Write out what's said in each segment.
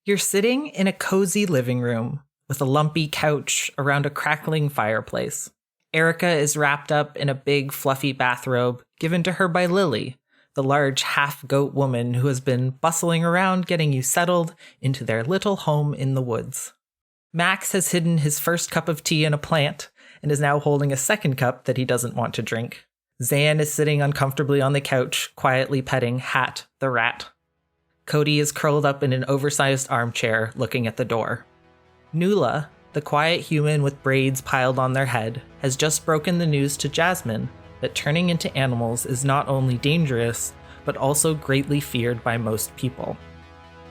You're sitting in a cozy living room with a lumpy couch around a crackling fireplace. Erica is wrapped up in a big, fluffy bathrobe given to her by Lily, the large half-goat woman who has been bustling around getting you settled into their little home in the woods. Max has hidden his first cup of tea in a plant and is now holding a second cup that he doesn't want to drink. Zan is sitting uncomfortably on the couch, quietly petting Hat the rat. Cody is curled up in an oversized armchair, looking at the door. Nuala, the quiet human with braids piled on their head, has just broken the news to Jasmin that turning into animals is not only dangerous, but also greatly feared by most people.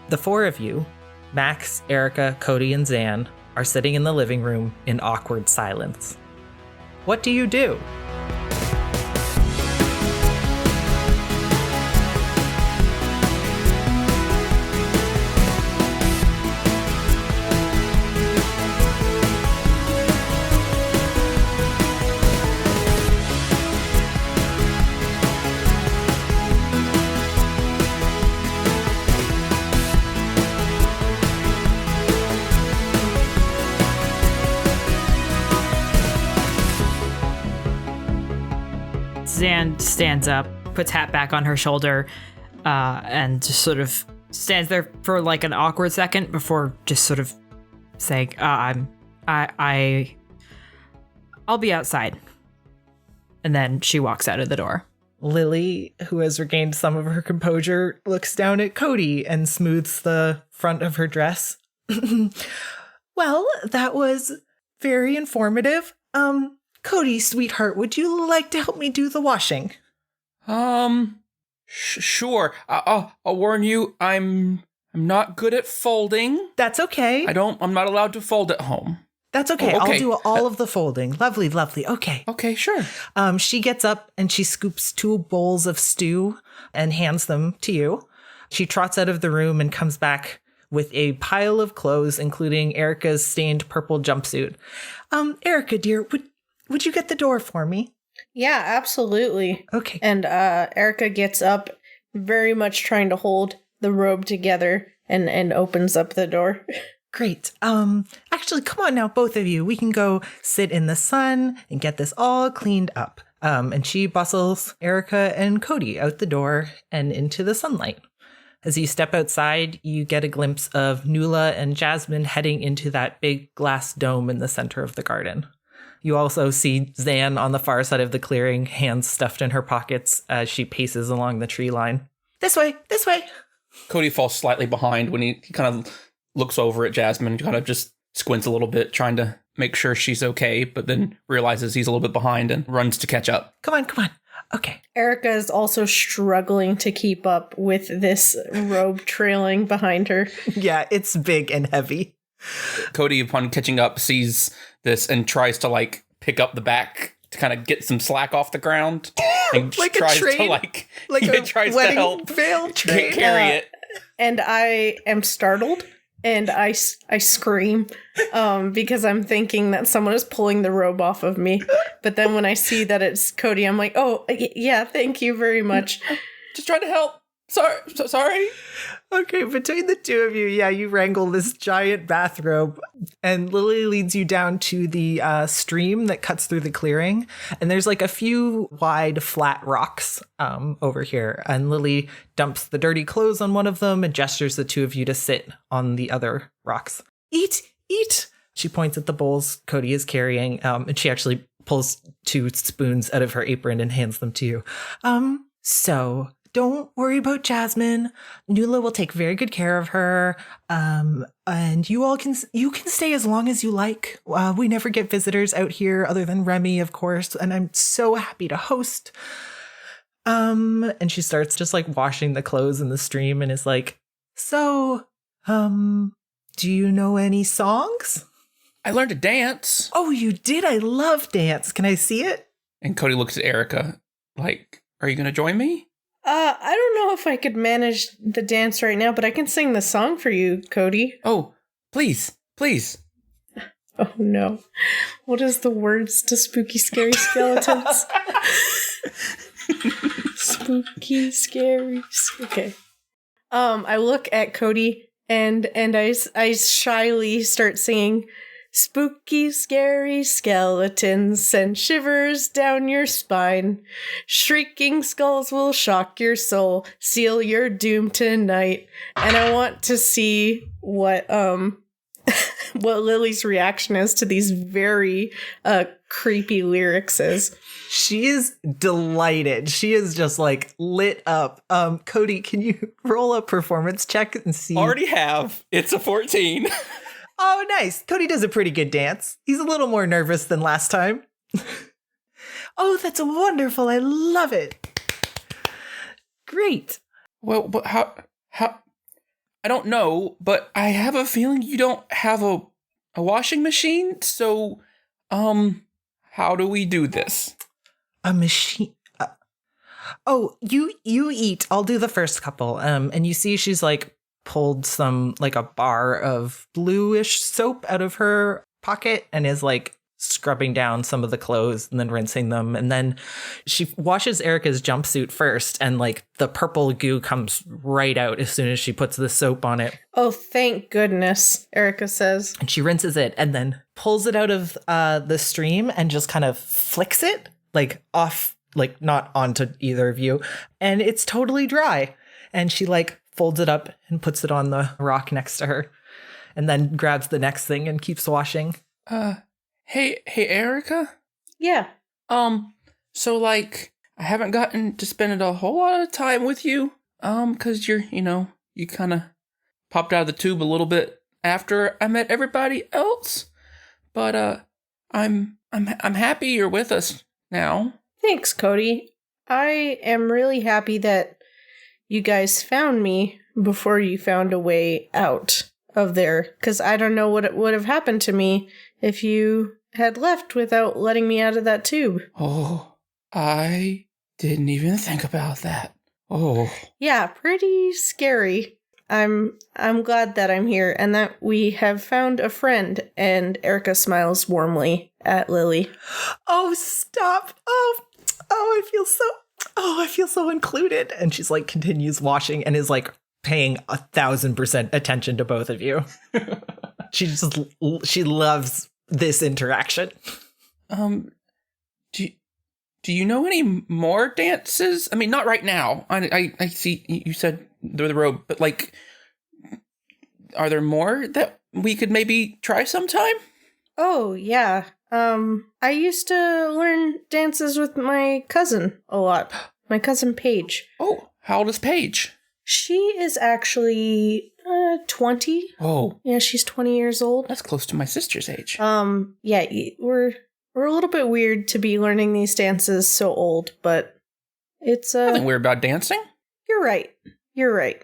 The four of you, Max, Erica, Cody, and Zan, are sitting in the living room in awkward silence. What do you do? Zan stands up, puts Hat back on her shoulder, and just sort of stands there for like an awkward second before just sort of saying, I'll be outside. And then she walks out of the door. Lily, who has regained some of her composure, looks down at Cody and smooths the front of her dress. Well, that was very informative. Cody, sweetheart, would you like to help me do the washing? Sure. I'll warn you, I'm not good at folding. That's okay. I'm not allowed to fold at home. That's okay. Oh, okay. I'll do all of the folding. Lovely, lovely. Okay. Okay, sure. She gets up and she scoops 2 bowls of stew and hands them to you. She trots out of the room and comes back with a pile of clothes, including Erica's stained purple jumpsuit. Erica, dear, would you get the door for me? Yeah, absolutely. Okay. And Erica gets up, very much trying to hold the robe together, and opens up the door. Great. Actually, come on now, both of you. We can go sit in the sun and get this all cleaned up. And she bustles Erica and Cody out the door and into the sunlight. As you step outside, you get a glimpse of Nuala and Jasmin heading into that big glass dome in the center of the garden. You also see Zan on the far side of the clearing, hands stuffed in her pockets as she paces along the tree line. This way, this way. Cody falls slightly behind when he kind of looks over at Jasmin, kind of just squints a little bit, trying to make sure she's okay, but then realizes he's a little bit behind and runs to catch up. Come on, come on. Okay. Erica is also struggling to keep up with this robe trailing behind her. Yeah, it's big and heavy. Cody, upon catching up, sees this and tries to like pick up the back to kind of get some slack off the ground, and like tries a train, to a wedding help veil train. carry it. And I am startled, and I scream because I'm thinking that someone is pulling the robe off of me. But then when I see that it's Cody, I'm like, oh yeah, thank you very much. Just trying to help. Sorry. Okay, between the two of you, you wrangle this giant bathrobe, and Lily leads you down to the stream that cuts through the clearing. And there's like a few wide, flat rocks over here. And Lily dumps the dirty clothes on one of them and gestures the two of you to sit on the other rocks. Eat. She points at the bowls Cody is carrying, and she actually pulls 2 spoons out of her apron and hands them to you. So don't worry about Jasmin. Nuala will take very good care of her. And you all can stay as long as you like. We never get visitors out here other than Remy, of course. And I'm so happy to host. And she starts just like washing the clothes in the stream and is like, so, do you know any songs? I learned to dance. Oh, you did? I love dance. Can I see it? And Cody looks at Erica like, are you going to join me? I don't know if I could manage the dance right now, but I can sing the song for you, Cody. Oh, please. Oh, no. What is the words to Spooky Scary Skeletons? Spooky Scary... Okay. I look at Cody And I shyly start singing, spooky, scary skeletons send shivers down your spine. Shrieking skulls will shock your soul, seal your doom tonight. And I want to see what what Lily's reaction is to these very creepy lyrics is. She is delighted. She is just like lit up. Cody, can you roll a performance check and see? Already have. It's a 14. Oh, nice. Cody does a pretty good dance. He's a little more nervous than last time. Oh, that's wonderful. I love it. Great. Well, but how? I don't know, but I have a feeling you don't have a washing machine. So, how do we do this? A machine. Oh, you eat. I'll do the first couple. And you see she's like pulled some like a bar of bluish soap out of her pocket and is like scrubbing down some of the clothes and then rinsing them. And then she washes Erica's jumpsuit first, and like the purple goo comes right out as soon as she puts the soap on it. Oh, thank goodness, Erica says. And she rinses it and then pulls it out of the stream and just kind of flicks it like off, like not onto either of you. And it's totally dry. And she like folds it up and puts it on the rock next to her and then grabs the next thing and keeps washing. Hey, Erica? Yeah. So like, I haven't gotten to spend a whole lot of time with you, cause you kind of popped out of the tube a little bit after I met everybody else, but, I'm happy you're with us now. Thanks, Cody. I am really happy that you guys found me before you found a way out of there, because I don't know what would have happened to me if you had left without letting me out of that tube. Oh, I didn't even think about that. Oh. Yeah, pretty scary. I'm glad that I'm here and that we have found a friend. And Erica smiles warmly at Lily. Oh, stop. I feel so included. And she's like continues washing and is like paying 1,000% attention to both of you. She loves this interaction. Do you know any more dances? I mean, not right now. I see you said the robe, but like, are there more that we could maybe try sometime? Oh, yeah. I used to learn dances with my cousin a lot. My cousin Paige. Oh, how old is Paige? She is actually 20. Oh. Yeah, she's 20 years old. That's close to my sister's age. Yeah, we're a little bit weird to be learning these dances so old, but it's Nothing weird about dancing. You're right.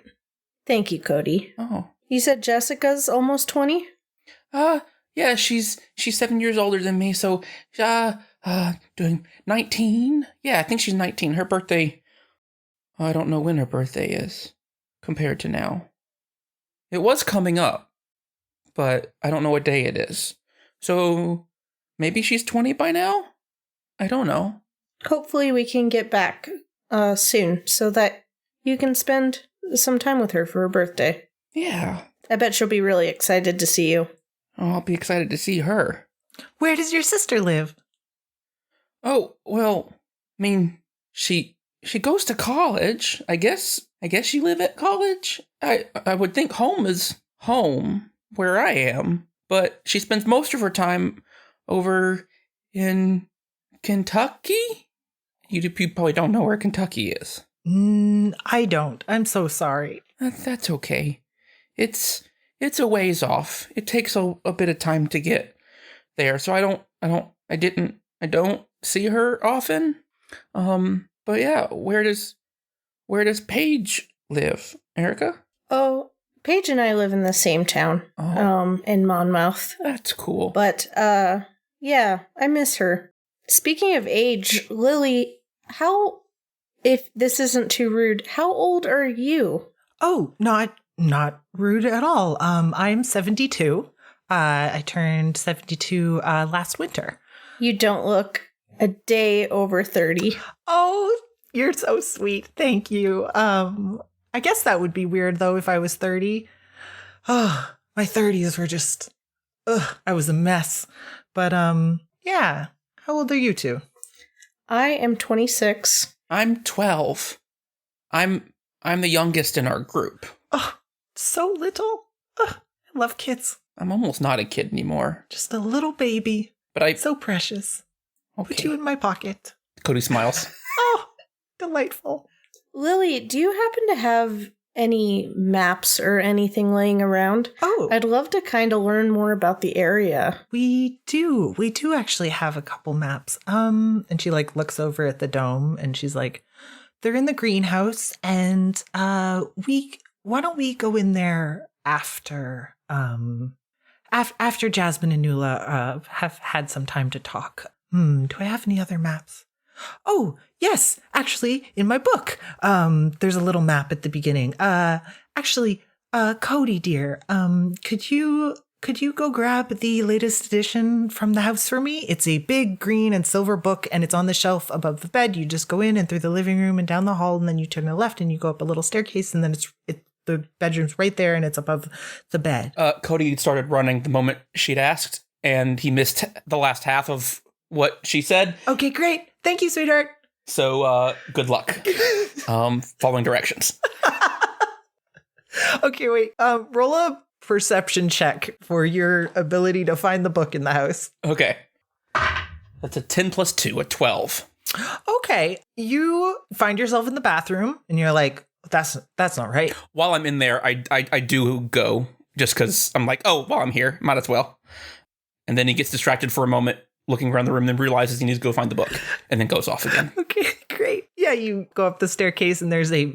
Thank you, Cody. Oh. You said Jessica's almost 20? Yeah, she's 7 years older than me, so doing 19? Yeah, I think she's 19. Her birthday, I don't know when her birthday is compared to now. It was coming up, but I don't know what day it is. So maybe she's 20 by now? I don't know. Hopefully we can get back soon so that you can spend some time with her for her birthday. Yeah. I bet she'll be really excited to see you. Oh, I'll be excited to see her. Where does your sister live? Oh, well, I mean, she goes to college. I guess you live at college. I would think home is home where I am, but she spends most of her time over in Kentucky. You probably don't know where Kentucky is. I don't. I'm so sorry. That's okay. It's a ways off. It takes a bit of time to get there, so I don't see her often. But yeah, where does Paige live, Erica? Oh, Paige and I live in the same town. Oh. In Monmouth. That's cool. But yeah, I miss her. Speaking of age, Lily, if this isn't too rude, how old are you? Oh, not rude at all. I'm 72. I turned 72 last winter. You don't look a day over 30. Oh, you're so sweet. Thank you. I guess that would be weird though if I was 30. Oh, my 30s were just, I was a mess. But, yeah. How old are you two? I am 26. I'm 12. I'm the youngest in our group. Oh, so little. I love kids. I'm almost not a kid anymore. Just a little baby. But So precious. Okay. Put you in my pocket. Cody smiles. Oh, delightful. Lily, do you happen to have any maps or anything laying around? Oh, I'd love to kind of learn more about the area. we do. We do actually have a couple maps. And she like looks over at the dome and she's like, they're in the greenhouse and why don't we go in there after after Jasmin and Nuala have had some time to talk. Do I have any other maps? Oh, yes, actually, in my book, there's a little map at the beginning. Cody, dear, could you go grab the latest edition from the house for me? It's a big green and silver book, and it's on the shelf above the bed. You just go in and through the living room and down the hall, and then you turn to the left, and you go up a little staircase, and then the bedroom's right there, and it's above the bed. Cody started running the moment she'd asked, and he missed the last half of what she said. Okay, great. Thank you, sweetheart. So, good luck. Following directions. Okay, wait. Roll a perception check for your ability to find the book in the house. Okay. That's a 10 plus 2, a 12. Okay. You find yourself in the bathroom and you're like, that's not right. While I'm in there, I do go, just because I'm like, oh, while I'm here, might as well. And then he gets distracted for a moment, looking around the room, then realizes he needs to go find the book, and then goes off again. Okay, great. Yeah, you go up the staircase and there's a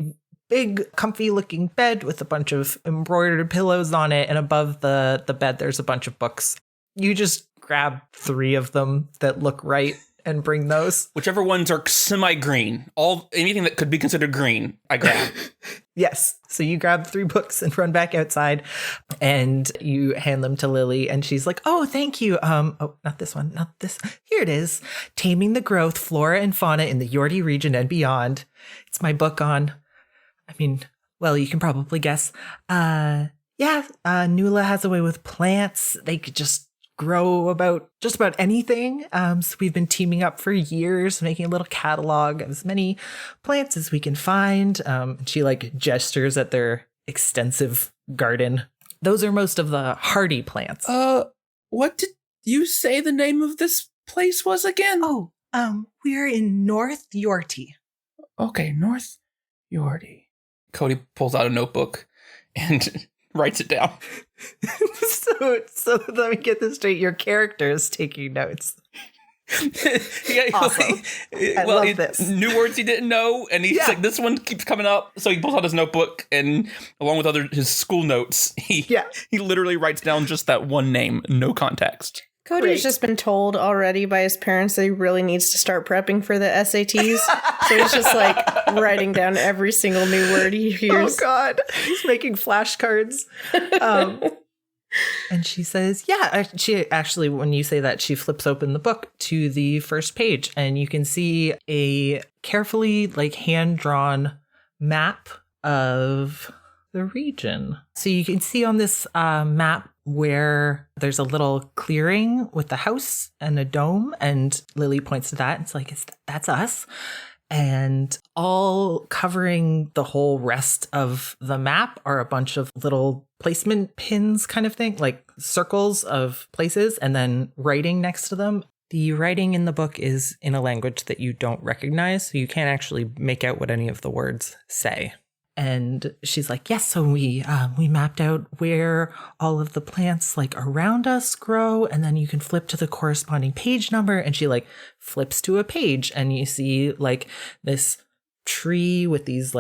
big, comfy-looking bed with a bunch of embroidered pillows on it, and above the bed there's a bunch of books. You just grab 3 of them that look right and bring those. Whichever ones are semi-green, anything that could be considered green, I grab. Yes. So you grab 3 books and run back outside and you hand them to Lily and she's like, oh, thank you. Oh, not this one. Not this. Here it is. Taming the Growth, Flora and Fauna in the Yordi region and beyond. It's my book on, well, you can probably guess. Nuala has a way with plants. They could just grow just about anything. So we've been teaming up for years, making a little catalog of as many plants as we can find. She like gestures at their extensive garden. Those are most of the hardy plants. What did you say the name of this place was again? Oh, we're in North Yorty. Okay, North Yordi. Cody pulls out a notebook and writes it down. So let me get this straight. Your character is taking notes. Yeah, Awesome. I love this. New words he didn't know, and he's like, this one keeps coming up. So he pulls out his notebook, and along with his school notes, he literally writes down just that one name, no context. Cody's just been told already by his parents that he really needs to start prepping for the SATs. So he's just like writing down every single new word he hears. Oh God, he's making flashcards. And she says, she actually, when you say that, she flips open the book to the first page and you can see a carefully hand-drawn map of the region. So you can see on this map where there's a little clearing with the house and a dome, and Lily points to that. It's like, that's us. And all covering the whole rest of the map are a bunch of little placement pins kind of thing, like circles of places, and then writing next to them. The writing in the book is in a language that you don't recognize, so you can't actually make out what any of the words say. And she's like, yes, so we mapped out where all of the plants around us grow, and then you can flip to the corresponding page number. And she flips to a page and you see this tree with these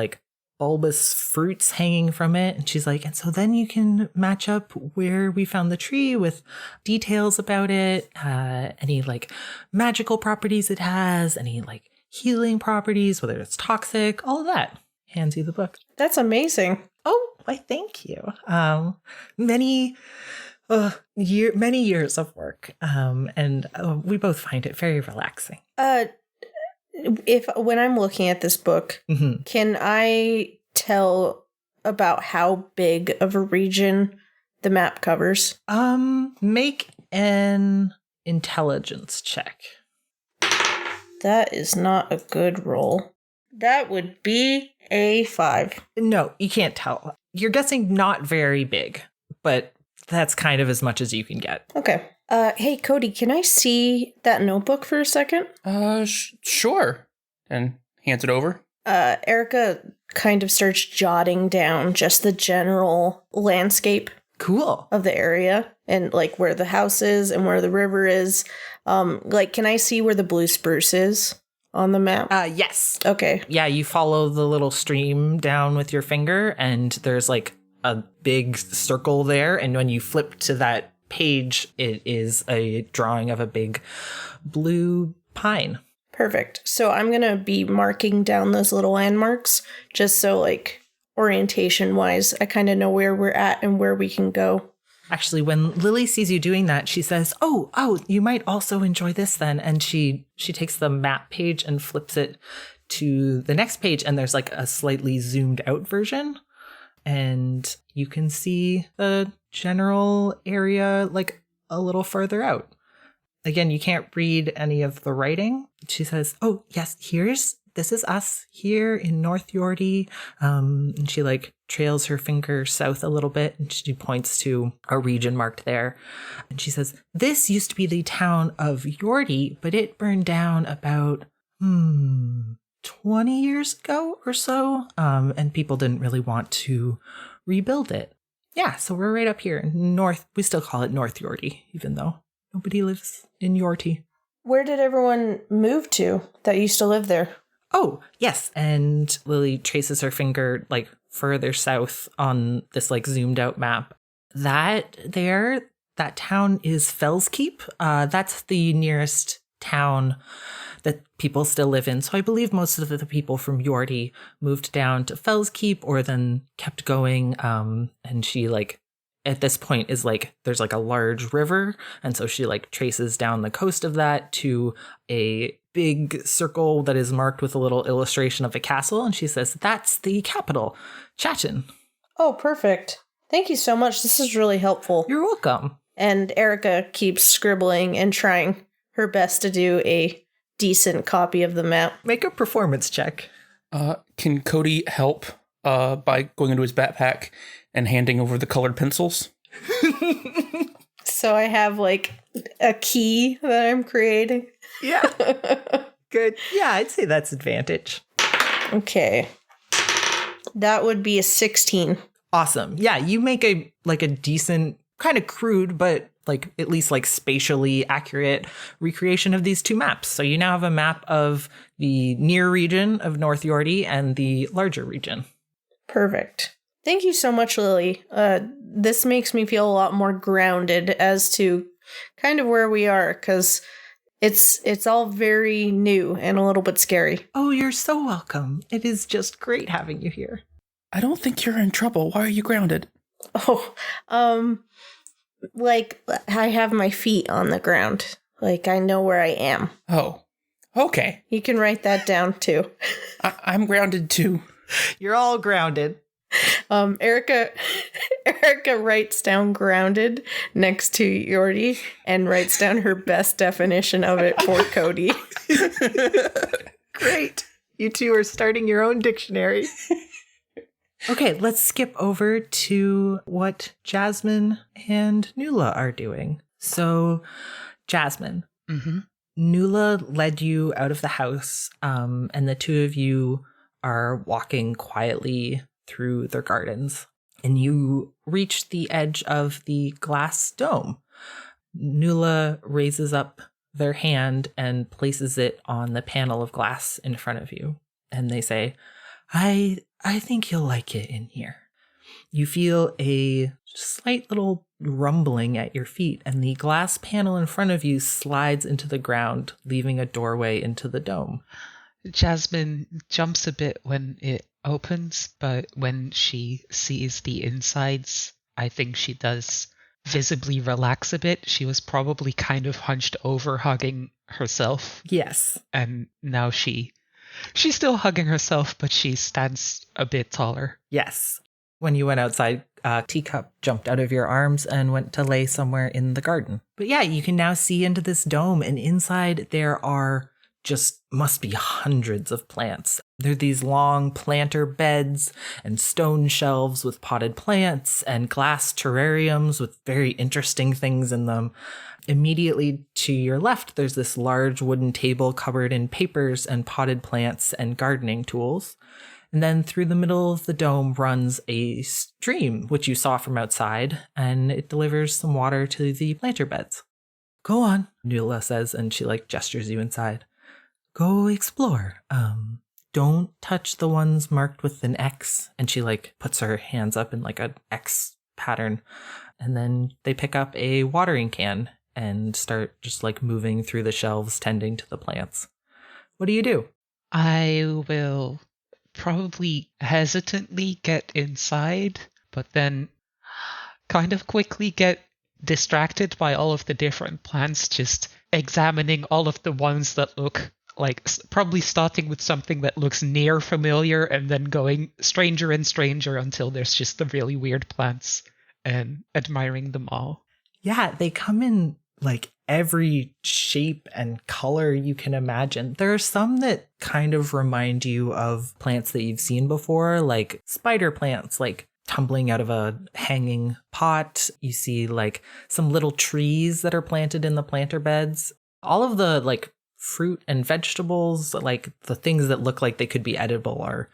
bulbous fruits hanging from it. And she's like, and so then you can match up where we found the tree with details about it, any magical properties it has, any healing properties, whether it's toxic, all of that. Hands you the book. That's amazing. Oh, why, thank you. Many years of work, and we both find it very relaxing. When I'm looking at this book, can I tell about how big of a region the map covers. Make an intelligence check. That is not a good roll. That would be a 5. No, you can't tell. You're guessing not very big, but that's kind of as much as you can get. Okay. Hey, Cody, can I see that notebook for a second? Sure. And hands it over. Erica kind of starts jotting down just the general landscape Cool. of the area and like where the house is and where the river is. Like, can I see where the blue spruce is on the map? Yes. Okay. Yeah, you follow the little stream down with your finger, and there's like a big circle there. And when you flip to that page, it is a drawing of a big blue pine. Perfect. So I'm going to be marking down those little landmarks just so, like, orientation wise, I kind of know where we're at and where we can go. Actually, when Lily sees you doing that, she says, oh, you might also enjoy this then. And she takes the map page and flips it to the next page. And there's like a slightly zoomed out version. And you can see the general area like a little further out. Again, you can't read any of the writing. She says, oh, yes, this is us here in North Yordi. And she like trails her finger south a little bit and she points to a region marked there. And she says, this used to be the town of Yordi, but it burned down about 20 years ago or so. And people didn't really want to rebuild it. Yeah, so we're right up here in North. We still call it North Yordi, even though nobody lives in Yorti. Where did everyone move to that used to live there? Oh, yes. And Lily traces her finger like further south on this like zoomed out map. That town is Fellskeep. That's the nearest town that people still live in. So I believe most of the people from Yordi moved down to Fellskeep or then kept going. And she like at this point is like, there's like a large river. And so she like traces down the coast of that to a big circle that is marked with a little illustration of a castle. And she says, that's the capital, Chatton. Oh, perfect. Thank you so much. This is really helpful. You're welcome. And Erica keeps scribbling and trying her best to do a decent copy of the map. Make a performance check. Can Cody help by going into his backpack and handing over the colored pencils? So I have like a key that I'm creating. Yeah. Good. Yeah, I'd say that's advantage. Okay. That would be a 16. Awesome. Yeah, you make a decent, kind of crude, but like at least like spatially accurate recreation of these two maps. So you now have a map of the near region of North Yordi and the larger region. Perfect. Thank you so much, Lily. This makes me feel a lot more grounded as to kind of where we are, because it's all very new and a little bit scary. Oh, you're so welcome. It is just great having you here. I don't think you're in trouble. Why are you grounded? Oh, like I have my feet on the ground. Like I know where I am. Oh, okay. You can write that down too. I'm grounded too. You're all grounded. Erica writes down grounded next to Yordi and writes down her best definition of it for Cody. Great. You two are starting your own dictionary. Okay, let's skip over to what Jasmin and Nuala are doing. So, Jasmin, Nuala led you out of the house, and the two of you are walking quietly through their gardens, and you reach the edge of the glass dome. Nuala raises up their hand and places it on the panel of glass in front of you, and they say, I think you'll like it in here. You feel a slight little rumbling at your feet, and the glass panel in front of you slides into the ground, leaving a doorway into the dome. Jasmin jumps a bit when it opens, but when she sees the insides, I think she does visibly relax a bit. She was probably kind of hunched over, hugging herself. Yes. And now she's still hugging herself, but she stands a bit taller. Yes. When you went outside, a teacup jumped out of your arms and went to lay somewhere in the garden. But yeah, you can now see into this dome, and inside there are just must be hundreds of plants. There are these long planter beds and stone shelves with potted plants and glass terrariums with very interesting things in them. Immediately to your left, there's this large wooden table covered in papers and potted plants and gardening tools. And then through the middle of the dome runs a stream, which you saw from outside, and it delivers some water to the planter beds. Go on, Nuala says, and she gestures you inside. Go explore. Don't touch the ones marked with an X. And she puts her hands up in an X pattern. And then they pick up a watering can and start just moving through the shelves, tending to the plants. What do you do? I will probably hesitantly get inside, but then kind of quickly get distracted by all of the different plants, just examining all of the ones that look probably starting with something that looks near familiar and then going stranger and stranger until there's just the really weird plants and admiring them all. Yeah, they come in every shape and color you can imagine. There are some that kind of remind you of plants that you've seen before, like spider plants, tumbling out of a hanging pot. You see some little trees that are planted in the planter beds. All of the fruit and vegetables, the things that look like they could be edible, are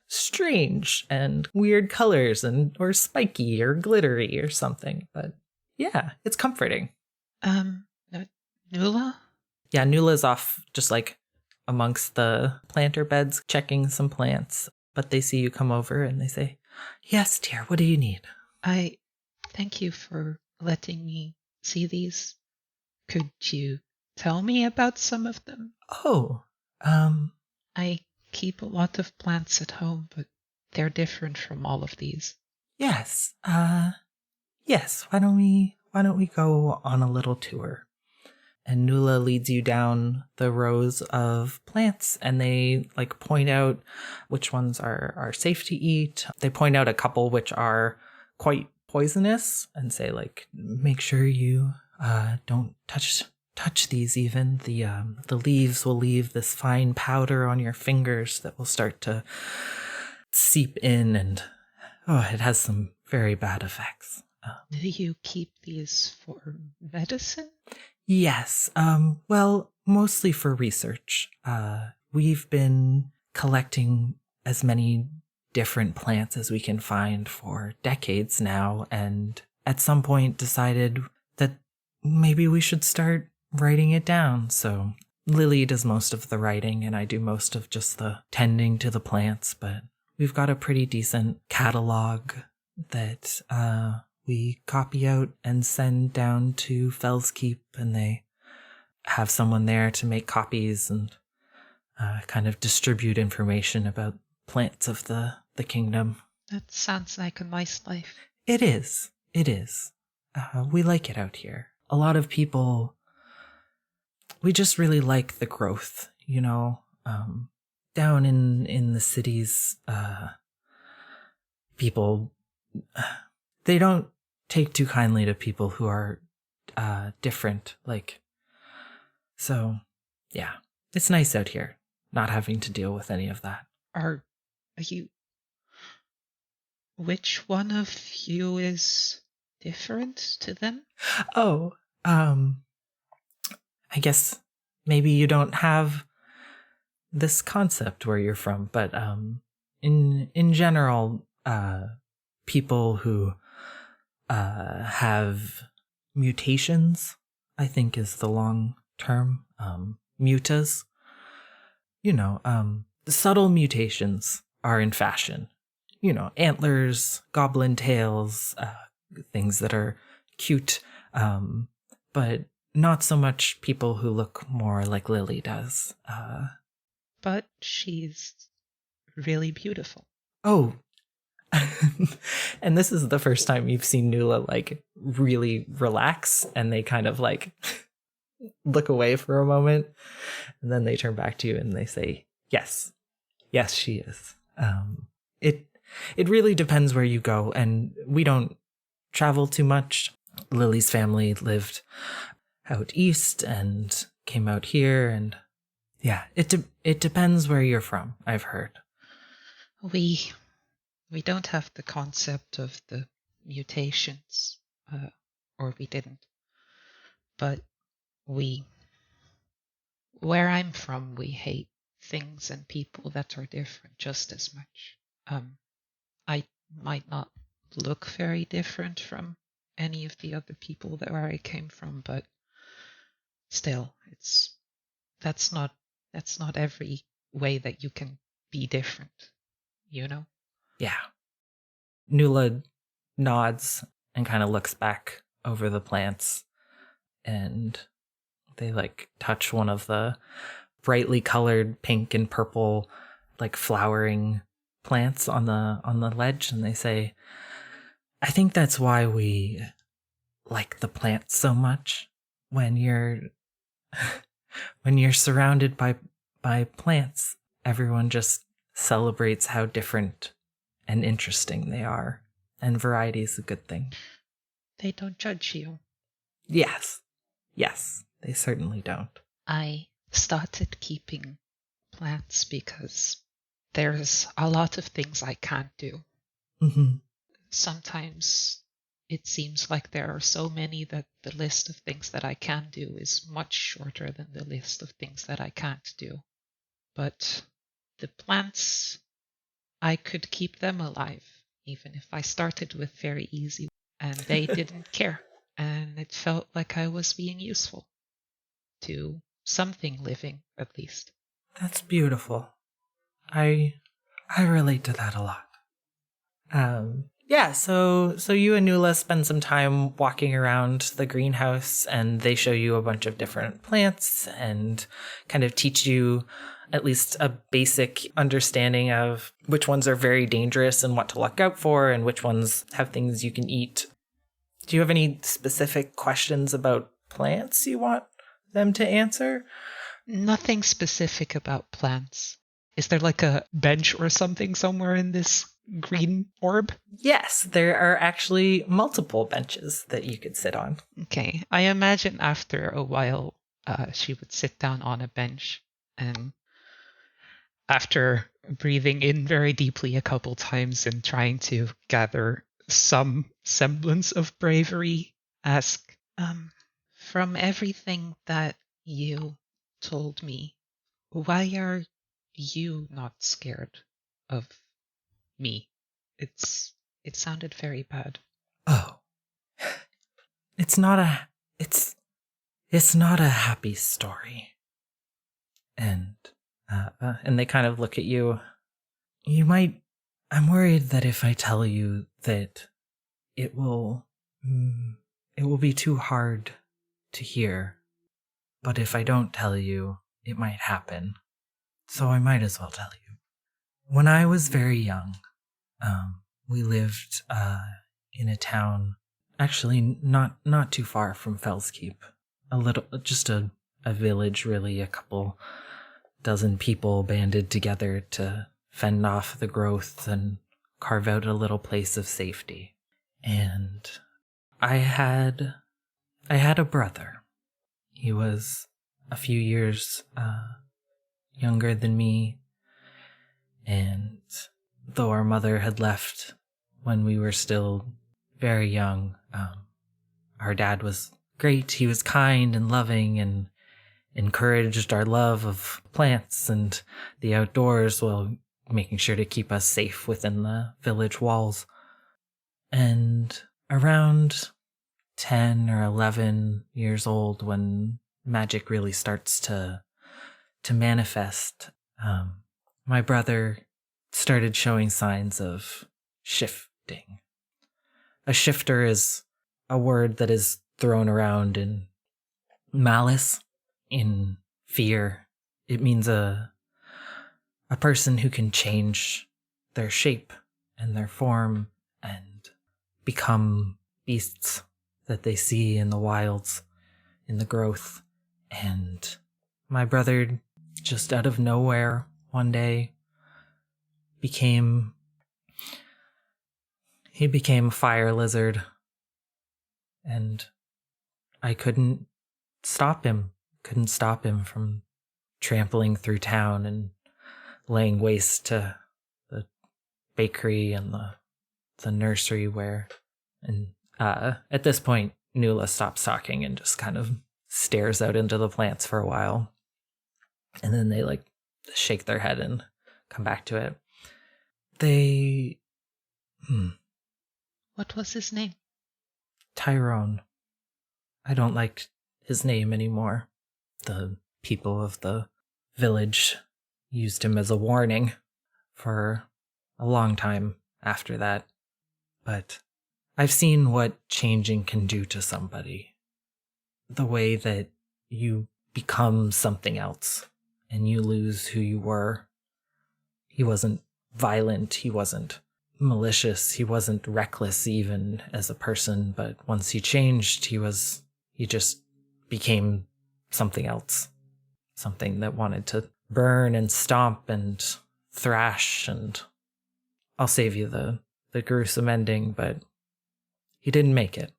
strange and weird colors or spiky or glittery or something. But yeah, it's comforting. Nuala? Yeah, Nuala's off just amongst the planter beds checking some plants, but they see you come over and they say, yes, dear, what do you need? I thank you for letting me see these. Could you tell me about some of them? Oh, I keep a lot of plants at home, but they're different from all of these. Yes. Yes, why don't we go on a little tour? And Nuala leads you down the rows of plants, and they point out which ones are safe to eat. They point out a couple which are quite poisonous and say make sure you don't touch these even. The leaves will leave this fine powder on your fingers that will start to seep in, and it has some very bad effects. Do you keep these for medicine? Yes, well, mostly for research. We've been collecting as many different plants as we can find for decades now, and at some point decided that maybe we should start writing it down. So Lily does most of the writing, and I do most of just the tending to the plants, but we've got a pretty decent catalog that we copy out and send down to Fell's Keep, and they have someone there to make copies and kind of distribute information about plants of the kingdom. That sounds like a nice life. It is. We like it out here. A lot of people, we just really like the growth, down in the cities, people, they don't take too kindly to people who are different. So yeah, it's nice out here, not having to deal with any of that. Are you... Which one of you is different to them? Oh, I guess maybe you don't have this concept where you're from, but in general, people who have mutations, I think is the long term, mutas. Subtle mutations are in fashion. Antlers, goblin tails, things that are cute, but not so much people who look more like Lily does. But she's really beautiful. Oh, and this is the first time you've seen Nuala really relax, and they kind of look away for a moment, and then they turn back to you and they say, yes, she is. it really depends where you go, and we don't travel too much. Lily's family lived out east and came out here, and yeah, it depends where you're from, I've heard. We don't have the concept of the mutations, or we didn't. But where I'm from, we hate things and people that are different just as much. I might not look very different from any of the other people where I came from, but still, that's not every way that you can be different, you know? Yeah. Nula nods and kind of looks back over the plants, and they like touch one of the brightly colored pink and purple like flowering plants on the ledge, and they say, I think that's why we like the plants so much. When you're surrounded by plants, everyone just celebrates how different and interesting they are, and variety is a good thing. They don't judge you. Yes, they certainly don't. I started keeping plants because there's a lot of things I can't do. Mm-hmm. Sometimes it seems like there are so many that the list of things that I can do is much shorter than the list of things that I can't do. But the plants, I could keep them alive, even if I started with very easy, and they didn't care. And it felt like I was being useful to something living, at least. That's beautiful. I relate to that a lot. Yeah, so you and Nula spend some time walking around the greenhouse, and they show you a bunch of different plants and kind of teach you at least a basic understanding of which ones are very dangerous and what to look out for, and which ones have things you can eat. Do you have any specific questions about plants you want them to answer? Nothing specific about plants. Is there like a bench or something somewhere in this green orb? Yes, there are actually multiple benches that you could sit on. Okay, I imagine after a while she would sit down on a bench, and after breathing in very deeply a couple times and trying to gather some semblance of bravery, ask, from everything that you told me, why are you not scared of me? It sounded very bad. Oh. It's not a happy story. And they kind of look at you. I'm worried that if I tell you that it will be too hard to hear. But if I don't tell you, it might happen. So I might as well tell you. When I was very young, we lived in a town, actually not too far from Fellskeep. Just a village, really, a couple dozen people banded together to fend off the growth and carve out a little place of safety. And I had a brother. He was a few years younger than me, and though our mother had left when we were still very young, our dad was great. He was kind and loving and encouraged our love of plants and the outdoors while making sure to keep us safe within the village walls. And around 10 or 11 years old, when magic really starts to manifest, my brother started showing signs of shifting. A shifter is a word that is thrown around in malice, in fear. It means a person who can change their shape and their form and become beasts that they see in the wilds, in the growth. And my brother, just out of nowhere one day, became He became a fire lizard. And I couldn't stop him. Couldn't stop him from trampling through town and laying waste to the bakery and the nursery ware. And at this point, Nuala stops talking and just kind of stares out into the plants for a while. And then they like shake their head and come back to it. What was his name? Tyrone. I don't like his name anymore. The people of the village used him as a warning for a long time after that. But I've seen what changing can do to somebody. The way that you become something else and you lose who you were. He wasn't violent, he wasn't malicious, he wasn't reckless even as a person, but once he changed, he just became something else. Something that wanted to burn and stomp and thrash, and I'll save you the gruesome ending, but he didn't make it.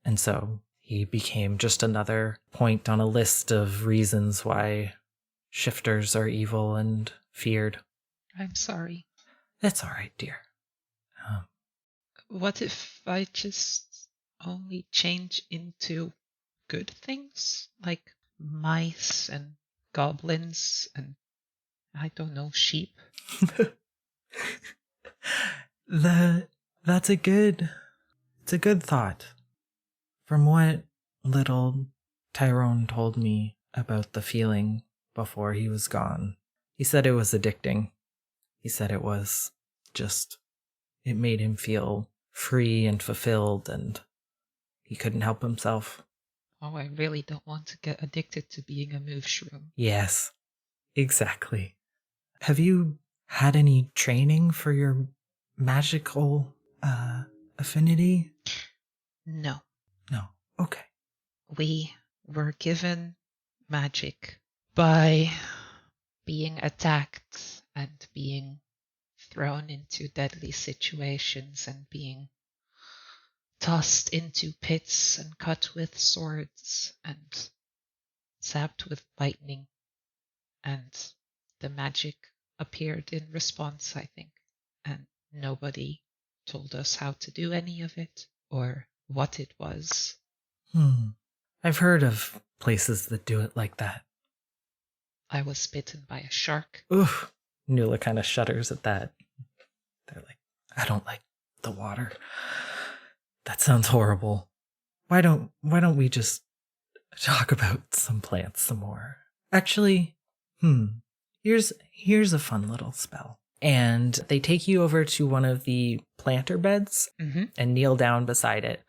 And so he became just another point on a list of reasons why shifters are evil and feared. I'm sorry. That's all right, dear. What if I just only change into good things? Like mice and goblins and, I don't know, sheep? It's a good thought. From what little Tyrone told me about the feeling before he was gone, he said it was addicting. He said it was it made him feel free and fulfilled, and he couldn't help himself. Oh, I really don't want to get addicted to being a move shroom. Yes, exactly. Have you had any training for your magical affinity? No. No. Okay. We were given magic by being attacked and being thrown into deadly situations and being tossed into pits and cut with swords and zapped with lightning. And the magic appeared in response, I think. And nobody told us how to do any of it or what it was. I've heard of places that do it like that. I was bitten by a shark. Oof. Nuala kind of shudders at that. They're like, I don't like the water. That sounds horrible. Why don't we just talk about some plants some more? Actually, here's a fun little spell. And they take you over to one of the planter beds and kneel down beside it.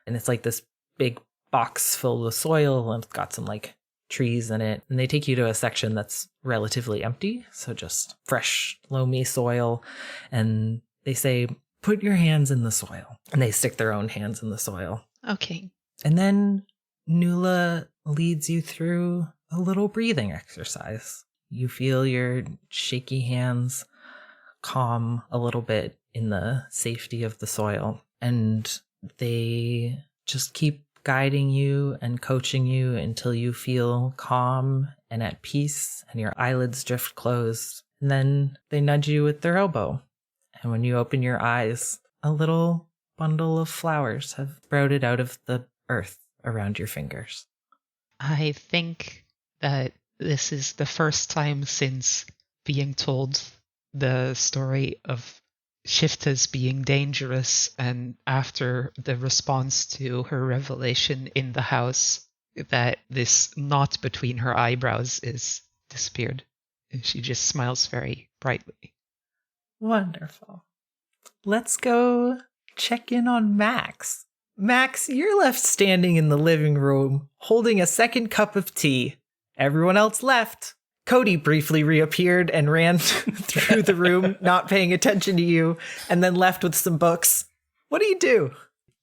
And it's like this big box filled with soil, and it's got some like trees in it. And they take you to a section that's relatively empty, so just fresh, loamy soil. And they say, put your hands in the soil. And they stick their own hands in the soil. Okay. And then Nuala leads you through a little breathing exercise. You feel your shaky hands calm a little bit in the safety of the soil. And they just keep guiding you and coaching you until you feel calm and at peace and your eyelids drift closed. And then they nudge you with their elbow. And when you open your eyes, a little bundle of flowers have sprouted out of the earth around your fingers. I think that this is the first time since being told the story of Shiftas being dangerous, and after the response to her revelation in the house, that this knot between her eyebrows is disappeared. And she just smiles very brightly. Wonderful. Let's go check in on Max. Max, you're left standing in the living room, holding a second cup of tea. Everyone else left. Cody briefly reappeared and ran through the room, not paying attention to you, and then left with some books. What do you do?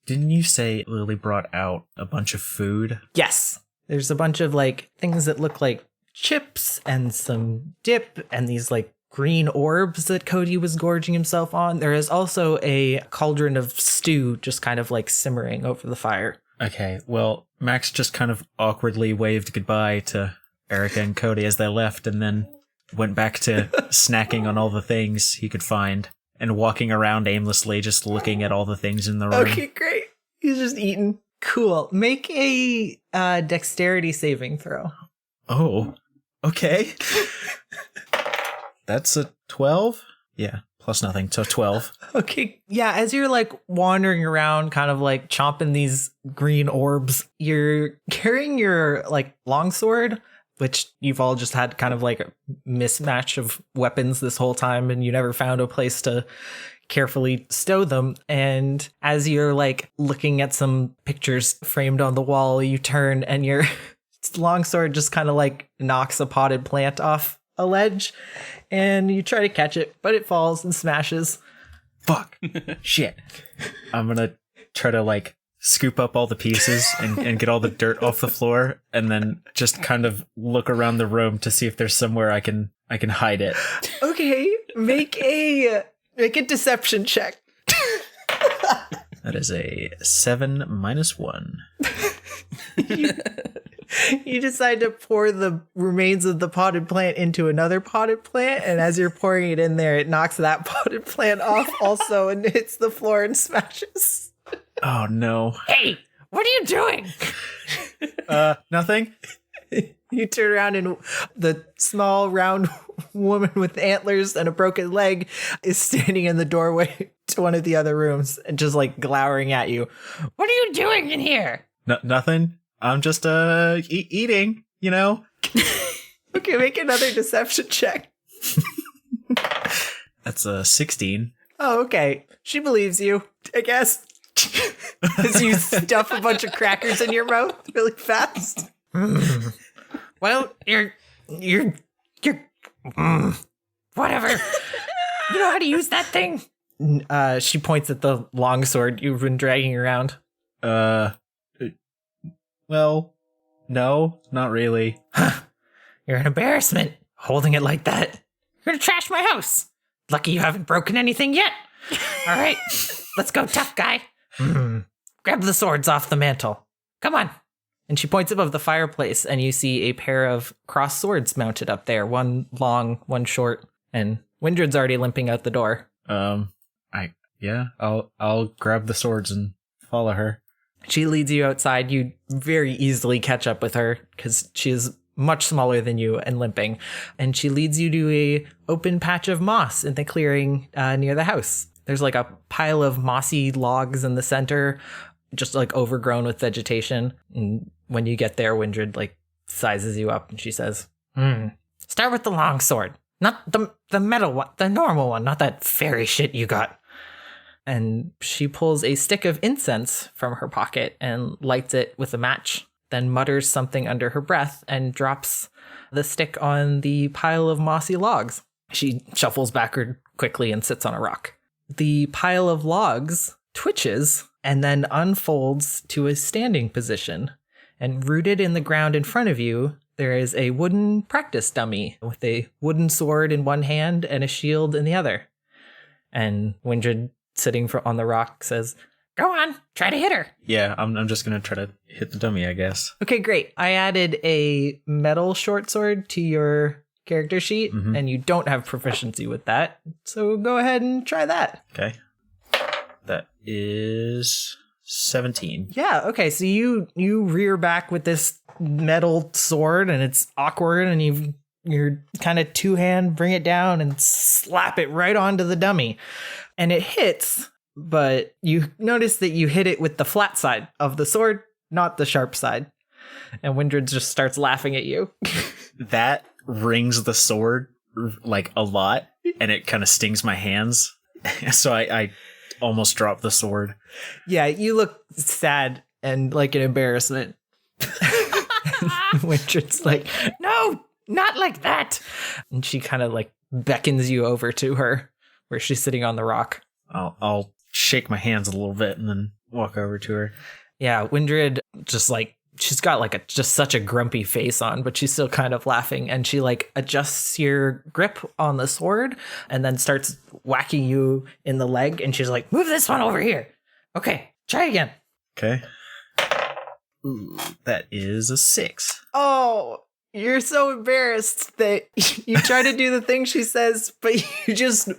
Didn't you say Lily brought out a bunch of food? Yes. There's a bunch of like things that look like chips and some dip and these like green orbs that Cody was gorging himself on. There is also a cauldron of stew just kind of like simmering over the fire. Okay, well, Max just kind of awkwardly waved goodbye to Erica and Cody as they left, and then went back to snacking on all the things he could find and walking around aimlessly, just looking at all the things in the room. Okay, great. He's just eating. Cool. Make a dexterity saving throw. Oh, okay. That's a 12? Yeah, plus nothing, so 12. Okay. Yeah, as you're like wandering around, kind of like chomping these green orbs, you're carrying your like longsword, which you've all just had kind of like a mismatch of weapons this whole time, and you never found a place to carefully stow them. And as you're like looking at some pictures framed on the wall, you turn and your longsword just kind of like knocks a potted plant off a ledge, and you try to catch it, but it falls and smashes. Fuck. Shit. I'm gonna try to like scoop up all the pieces and get all the dirt off the floor, and then just kind of look around the room to see if there's somewhere I can hide it. Okay, make a deception check. That is a 7 minus 1. You decide to pour the remains of the potted plant into another potted plant, and as you're pouring it in there, it knocks that potted plant off also and hits the floor and smashes. Oh no. Hey, what are you doing? Nothing? You turn around and the small round woman with antlers and a broken leg is standing in the doorway to one of the other rooms and just like glowering at you. What are you doing in here? Nothing. I'm just eating, you know? Okay, make another deception check. That's a 16. Oh, okay. She believes you, I guess. As you stuff a bunch of crackers in your mouth really fast. Well, you're whatever. You know how to use that thing? She points at the longsword you've been dragging around. Well, no, not really. You're an embarrassment, holding it like that. You're gonna trash my house. Lucky you haven't broken anything yet. All right, let's go, tough guy. Grab the swords off the mantle. Come on. And she points above the fireplace, and you see a pair of crossed swords mounted up there. One long, one short, and Windred's already limping out the door. I'll grab the swords and follow her. She leads you outside. You very easily catch up with her because she is much smaller than you and limping. And she leads you to a open patch of moss in the clearing near the house. There's like a pile of mossy logs in the center, just like overgrown with vegetation. And when you get there, Windred like sizes you up and she says, start with the long sword, not the metal one, the normal one, not that fairy shit you got. And she pulls a stick of incense from her pocket and lights it with a match, then mutters something under her breath and drops the stick on the pile of mossy logs. She shuffles backward quickly and sits on a rock. The pile of logs twitches and then unfolds to a standing position. And rooted in the ground in front of you, there is a wooden practice dummy with a wooden sword in one hand and a shield in the other. And Windred, sitting on the rock, says, go on, try to hit her. Yeah, I'm just gonna try to hit the dummy, I guess. Okay, great. I added a metal short sword to your character sheet, and you don't have proficiency with that. So go ahead and try that. Okay. That is 17. Yeah, okay, so you rear back with this metal sword, and it's awkward, and you're kind of two-hand, bring it down and slap it right onto the dummy. And it hits, but you notice that you hit it with the flat side of the sword, not the sharp side. And Windred just starts laughing at you. That rings the sword like a lot, and it kind of stings my hands. So I almost dropped the sword. Yeah, you look sad and like an embarrassment. Windred's like, no, not like that. And she kind of like beckons you over to her where she's sitting on the rock. I'll shake my hands a little bit and then walk over to her. Yeah, Windred just like she's got like just such a grumpy face on, but she's still kind of laughing. And she like adjusts your grip on the sword and then starts whacking you in the leg. And she's like, move this one over here. Okay, try again. Okay. Ooh, that is a 6. Oh, you're so embarrassed that you try to do the thing she says, but you just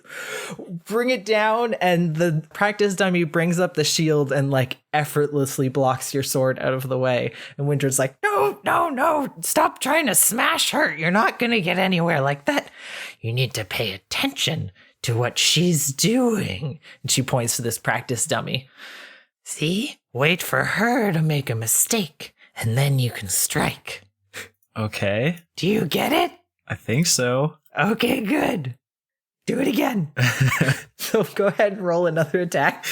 bring it down and the practice dummy brings up the shield and like effortlessly blocks your sword out of the way. And Windred's like, no, stop trying to smash her. You're not going to get anywhere like that. You need to pay attention to what she's doing. And she points to this practice dummy. See? Wait for her to make a mistake and then you can strike. Okay. Do you get it? I think so. Okay, good. Do it again. So go ahead and roll another attack.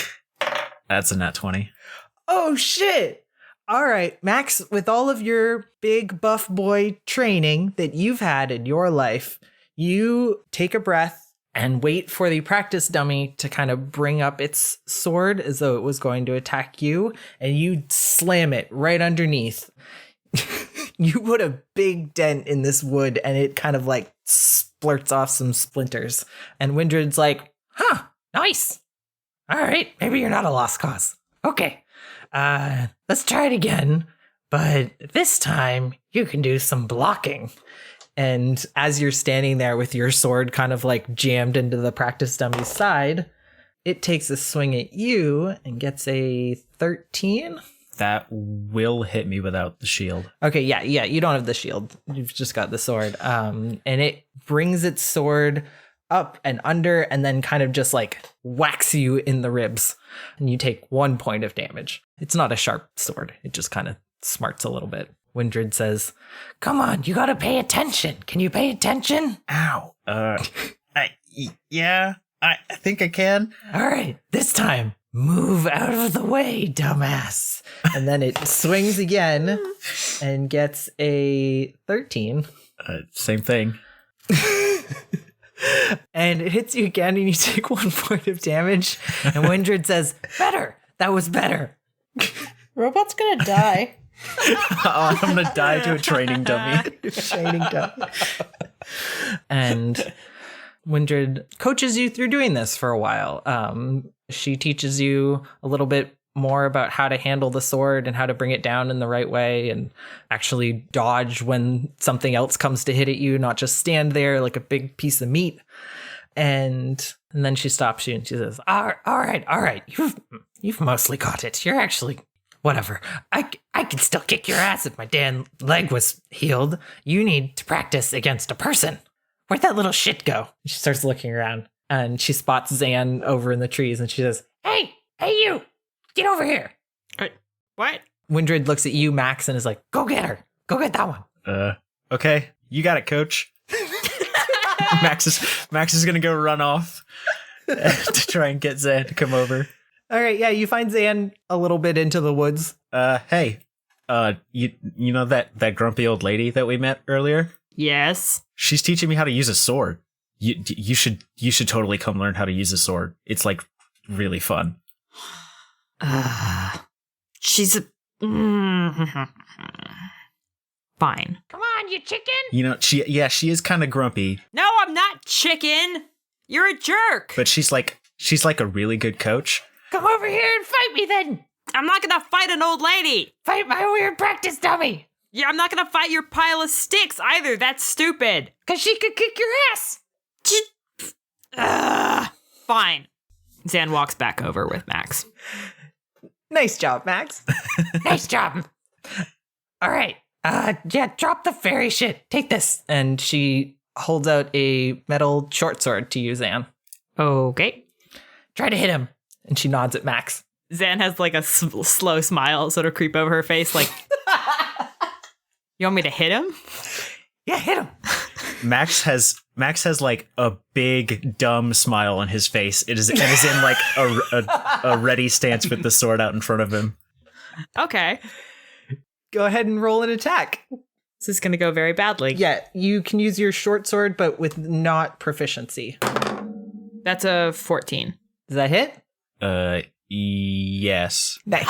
That's a nat 20. Oh, shit. All right, Max, with all of your big buff boy training that you've had in your life, you take a breath and wait for the practice dummy to kind of bring up its sword as though it was going to attack you, and you slam it right underneath. You put a big dent in this wood and it kind of like splurts off some splinters. And Windred's like, nice. All right, maybe you're not a lost cause. Okay, let's try it again. But this time you can do some blocking. And as you're standing there with your sword kind of like jammed into the practice dummy's side, it takes a swing at you and gets a 13. That will hit me without the shield. Okay, yeah, you don't have the shield. You've just got the sword. And it brings its sword up and under and then kind of just like whacks you in the ribs. And you take 1 point of damage. It's not a sharp sword. It just kind of smarts a little bit. Windred says, come on, you gotta pay attention. Can you pay attention? Ow. Yeah, I think I can. All right, this time. Move out of the way, dumbass. And then it swings again and gets a 13. Same thing. And it hits you again and you take 1 point of damage. And Windred says, better. That was better. Robot's gonna die. I'm gonna die to a training dummy. Training dummy. And Windred coaches you through doing this for a while. She teaches you a little bit more about how to handle the sword and how to bring it down in the right way and actually dodge when something else comes to hit at you, not just stand there like a big piece of meat. And then she stops you and she says, all right. You've mostly got it. You're actually whatever. I can still kick your ass if my damn leg was healed. You need to practice against a person. Where'd that little shit go? She starts looking around and she spots Zan over in the trees and she says, Hey, you, get over here. What? Windred looks at you, Max, and is like, go get her. Go get that one. Okay. You got it, coach. Max is going to go run off to try and get Zan to come over. All right. Yeah. You find Zan a little bit into the woods. Hey, you know that grumpy old lady that we met earlier? Yes. She's teaching me how to use a sword. You should totally come learn how to use a sword. It's like really fun. She's a fine. Come on, you chicken. You know, she is kind of grumpy. No, I'm not chicken. You're a jerk. But she's like a really good coach. Come over here and fight me then. I'm not gonna fight an old lady. Fight my weird practice dummy. Yeah, I'm not gonna fight your pile of sticks either. That's stupid. Cause she could kick your ass. Fine. Zan walks back over with Max. Nice job, Max. Nice job. All right. Yeah, drop the fairy shit. Take this. And she holds out a metal short sword to you, Zan. Okay. Try to hit him. And she nods at Max. Zan has like a slow smile sort of creep over her face like, you want me to hit him? Yeah, hit him. Max has like a big dumb smile on his face. It is in like a ready stance with the sword out in front of him. Okay. Go ahead and roll an attack. This is going to go very badly. Yeah, you can use your short sword, but with not proficiency. That's a 14. Does that hit? Yes. Nice.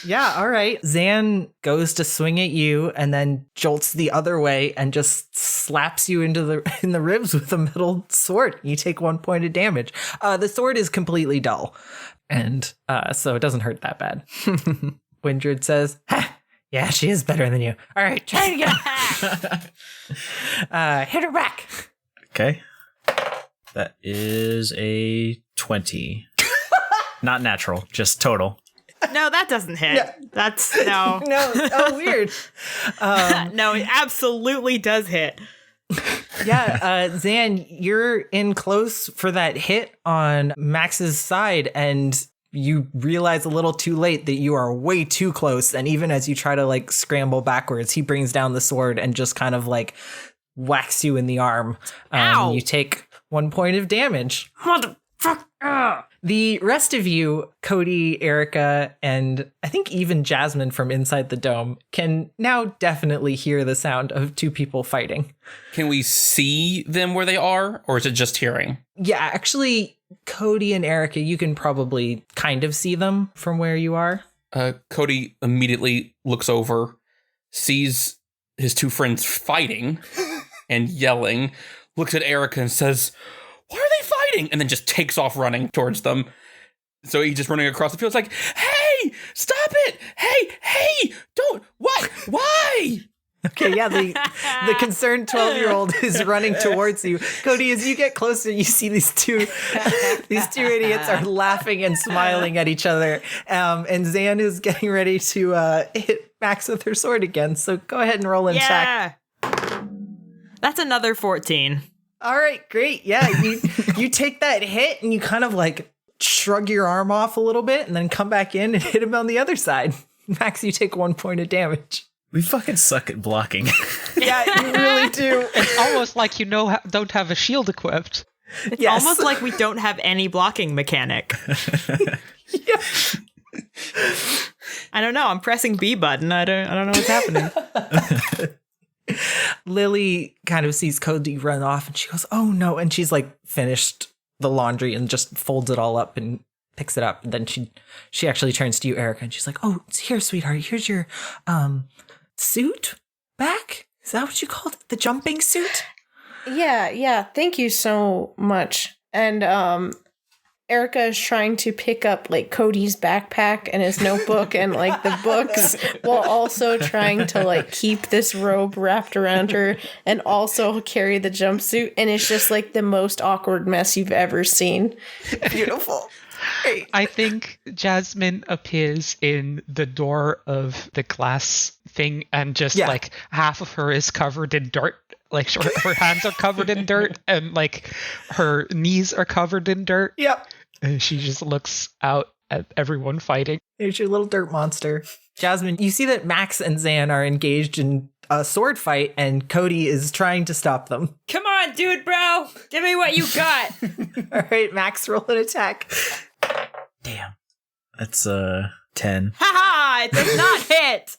Yeah, all right. Zan goes to swing at you and then jolts the other way and just slaps you in the ribs with a metal sword. You take 1 point of damage. The sword is completely dull, and so it doesn't hurt that bad. Windred says, "Ha, yeah, she is better than you. All right, try it again. Hit her back." Okay. That is a 20. Not natural, just total. No, that doesn't hit. Yeah. That's no. No, oh, weird. No, it absolutely does hit. Yeah, Zan, you're in close for that hit on Max's side, and you realize a little too late that you are way too close. And even as you try to like scramble backwards, he brings down the sword and just kind of like whacks you in the arm. Ow. You take 1 point of damage. Motherfucker. The rest of you, Cody, Erica, and I think even Jasmin from inside the dome, can now definitely hear the sound of two people fighting. Can we see them where they are, or is it just hearing? Yeah, actually, Cody and Erica, you can probably kind of see them from where you are. Cody immediately looks over, sees his two friends fighting and yelling, looks at Erica and says, "Why are they fighting?" And then just takes off running towards them. So he's just running across the field. It's like, "Hey, stop it! Hey, don't, what? Why?" Okay, yeah, the concerned 12-year-old is running towards you. Cody, as you get closer, you see these two idiots are laughing and smiling at each other. And Zan is getting ready to hit Max with her sword again. So go ahead and roll and check. That's another 14. All right, great. Yeah, you take that hit and you kind of like shrug your arm off a little bit and then come back in and hit him on the other side. Max, you take 1 point of damage. We fucking suck at blocking. Yeah, you really do. It's almost like you don't have a shield equipped. It's almost like we don't have any blocking mechanic. Yeah. I don't know. I'm pressing B button. I don't know what's happening. Lily kind of sees Cody run off and she goes, "Oh no." And she's like finished the laundry and just folds it all up and picks it up. And then she actually turns to you, Erica, and she's like, "Oh, here, sweetheart. Here's your suit back. Is that what you called it? The jumping suit?" Yeah. Thank you so much. And Erica is trying to pick up like Cody's backpack and his notebook and like the books while also trying to like keep this robe wrapped around her and also carry the jumpsuit. And it's just like the most awkward mess you've ever seen. Beautiful. Hey. I think Jasmin appears in the door of the glass thing and just like half of her is covered in dirt. Like her hands are covered in dirt and like her knees are covered in dirt. Yep. And she just looks out at everyone fighting. Here's your little dirt monster. Jasmin, you see that Max and Zan are engaged in a sword fight and Cody is trying to stop them. Come on, dude, bro. Give me what you got. All right, Max, roll an attack. Damn. That's 10. Ha! It does not hit.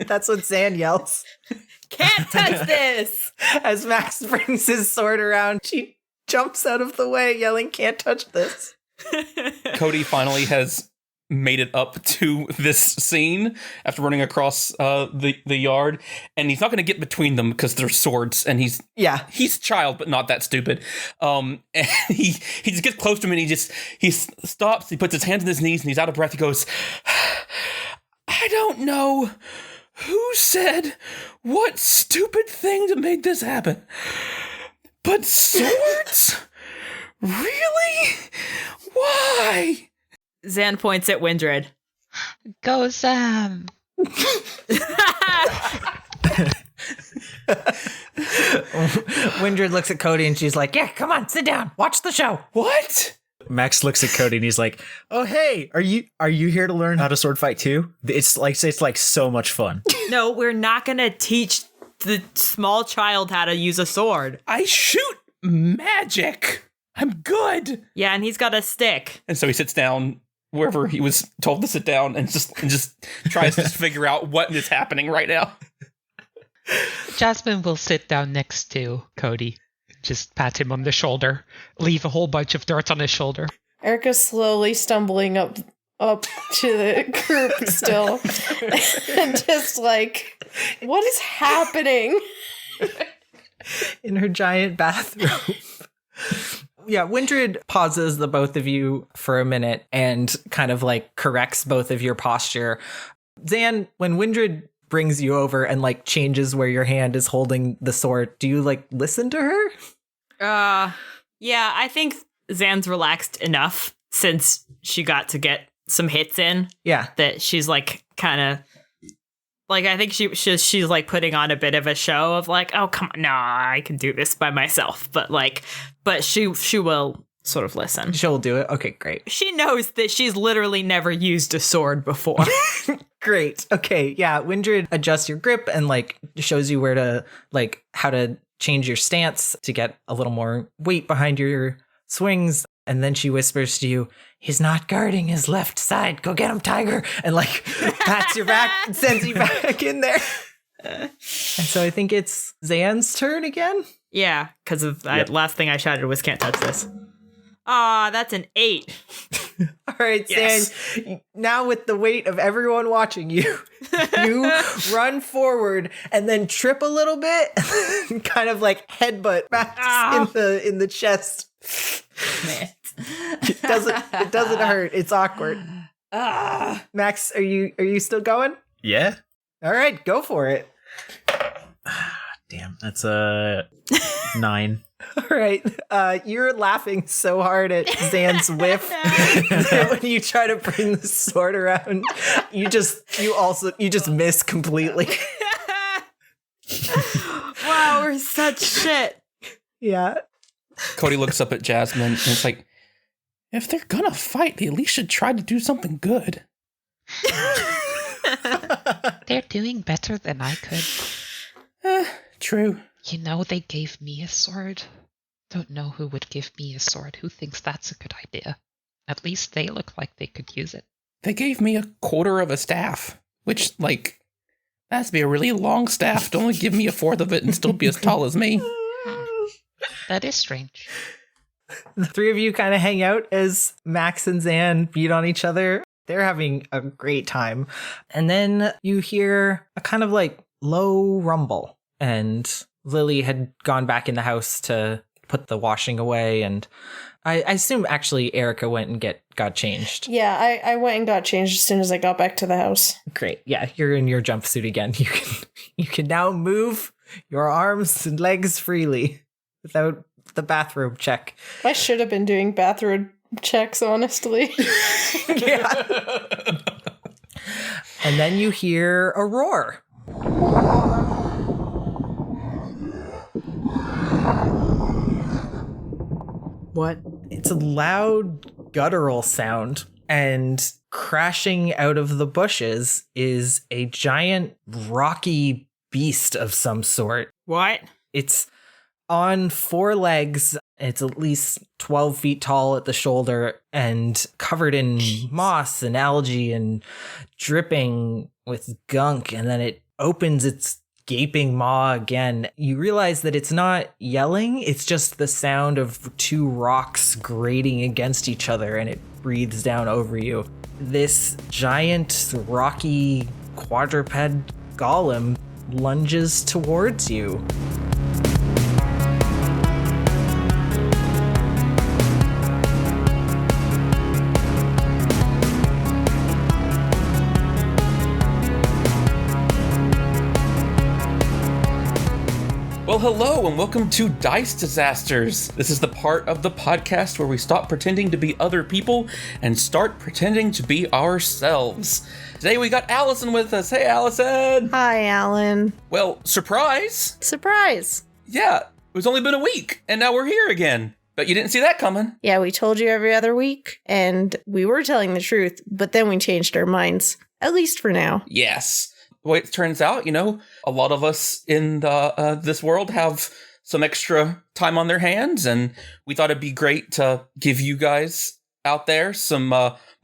That's what Zan yells. Can't touch this. As Max brings his sword around, she jumps out of the way yelling, "Can't touch this." Cody finally has made it up to this scene after running across the yard, and he's not going to get between them because they're swords, and he's a child, but not that stupid. And he just gets close to him, and he stops, he puts his hands on his knees, and he's out of breath. He goes, "I don't know who said what stupid thing that made this happen, but swords? Really? Why?" Zan points at Windred. Go, Sam. Windred looks at Cody and she's like, "Yeah, come on, sit down. Watch the show." What? Max looks at Cody and he's like, "Oh hey, are you here to learn how to sword fight too? It's like so much fun." No, we're not gonna teach the small child how to use a sword. I shoot magic. I'm good. Yeah, and he's got a stick. And so he sits down wherever he was told to sit down and just tries to figure out what is happening right now. Jasmin will sit down next to Cody. Just pat him on the shoulder. Leave a whole bunch of dirt on his shoulder. Erica's slowly stumbling up to the group still. And just like, what is happening? In her giant bathrobe. Yeah, Windred pauses the both of you for a minute and kind of like corrects both of your posture. Zan, when Windred brings you over and like changes where your hand is holding the sword, do you like listen to her? Yeah, I think Zan's relaxed enough since she got to get some hits in. Yeah. That she's like kind of like, I think she's like putting on a bit of a show of like, oh, come on, no, I can do this by myself. But she will sort of listen. She'll do it. Okay, great. She knows that she's literally never used a sword before. Great. Okay, yeah. Windred adjusts your grip and like shows you where to like how to change your stance to get a little more weight behind your swings. And then she whispers to you, "He's not guarding his left side. Go get him, Tiger." And like pats your back and sends you back in there. And so I think it's Zan's turn again. Yeah, because of the last thing I shouted was "can't touch this." That's an 8. All right, yes. Zan, now with the weight of everyone watching you, you run forward and then trip a little bit and kind of like headbutt Max in the chest. It doesn't hurt. It's awkward. Max, are you still going? Yeah. All right, go for it. Damn, that's a 9. All right, you're laughing so hard at Zan's whiff that when you try to bring the sword around, you just miss completely. Wow, we're such shit. Yeah. Cody looks up at Jasmin and it's like, if they're gonna fight, they at least should try to do something good. They're doing better than I could. True. You know, they gave me a sword. Don't know who would give me a sword. Who thinks that's a good idea? At least they look like they could use it. They gave me a quarter of a staff, which, like, that has to be a really long staff. Don't only give me a fourth of it and still be as tall as me. That is strange. The three of you kind of hang out as Max and Zan beat on each other. They're having a great time. And then you hear a kind of like low rumble. And Lily had gone back in the house to put the washing away. And I assume actually Erica went and got changed. Yeah, I went and got changed as soon as I got back to the house. Great. Yeah, you're in your jumpsuit again. You can now move your arms and legs freely without the bathrobe check. I should have been doing bathrobe checks, honestly. Yeah. And then you hear a roar. What? It's a loud guttural sound, and crashing out of the bushes is a giant rocky beast of some sort. What? It's on 4 legs. It's at least 12 feet tall at the shoulder and covered in moss and algae and dripping with gunk. And then it opens its gaping maw again. You realize that it's not yelling. It's just the sound of 2 rocks grating against each other, and it breathes down over you. This giant rocky quadruped golem lunges towards you. Well, hello and welcome to Dice Disasters. This is the part of the podcast where we stop pretending to be other people and start pretending to be ourselves. Today we got Allison with us. Hey, Allison. Hi, Alan. Well, surprise. Surprise. Yeah, it's only been a week and now we're here again. But you didn't see that coming. Yeah, we told you every other week and we were telling the truth, but then we changed our minds, at least for now. Yes. The way it turns out, a lot of us in this world have some extra time on their hands, and we thought it'd be great to give you guys out there some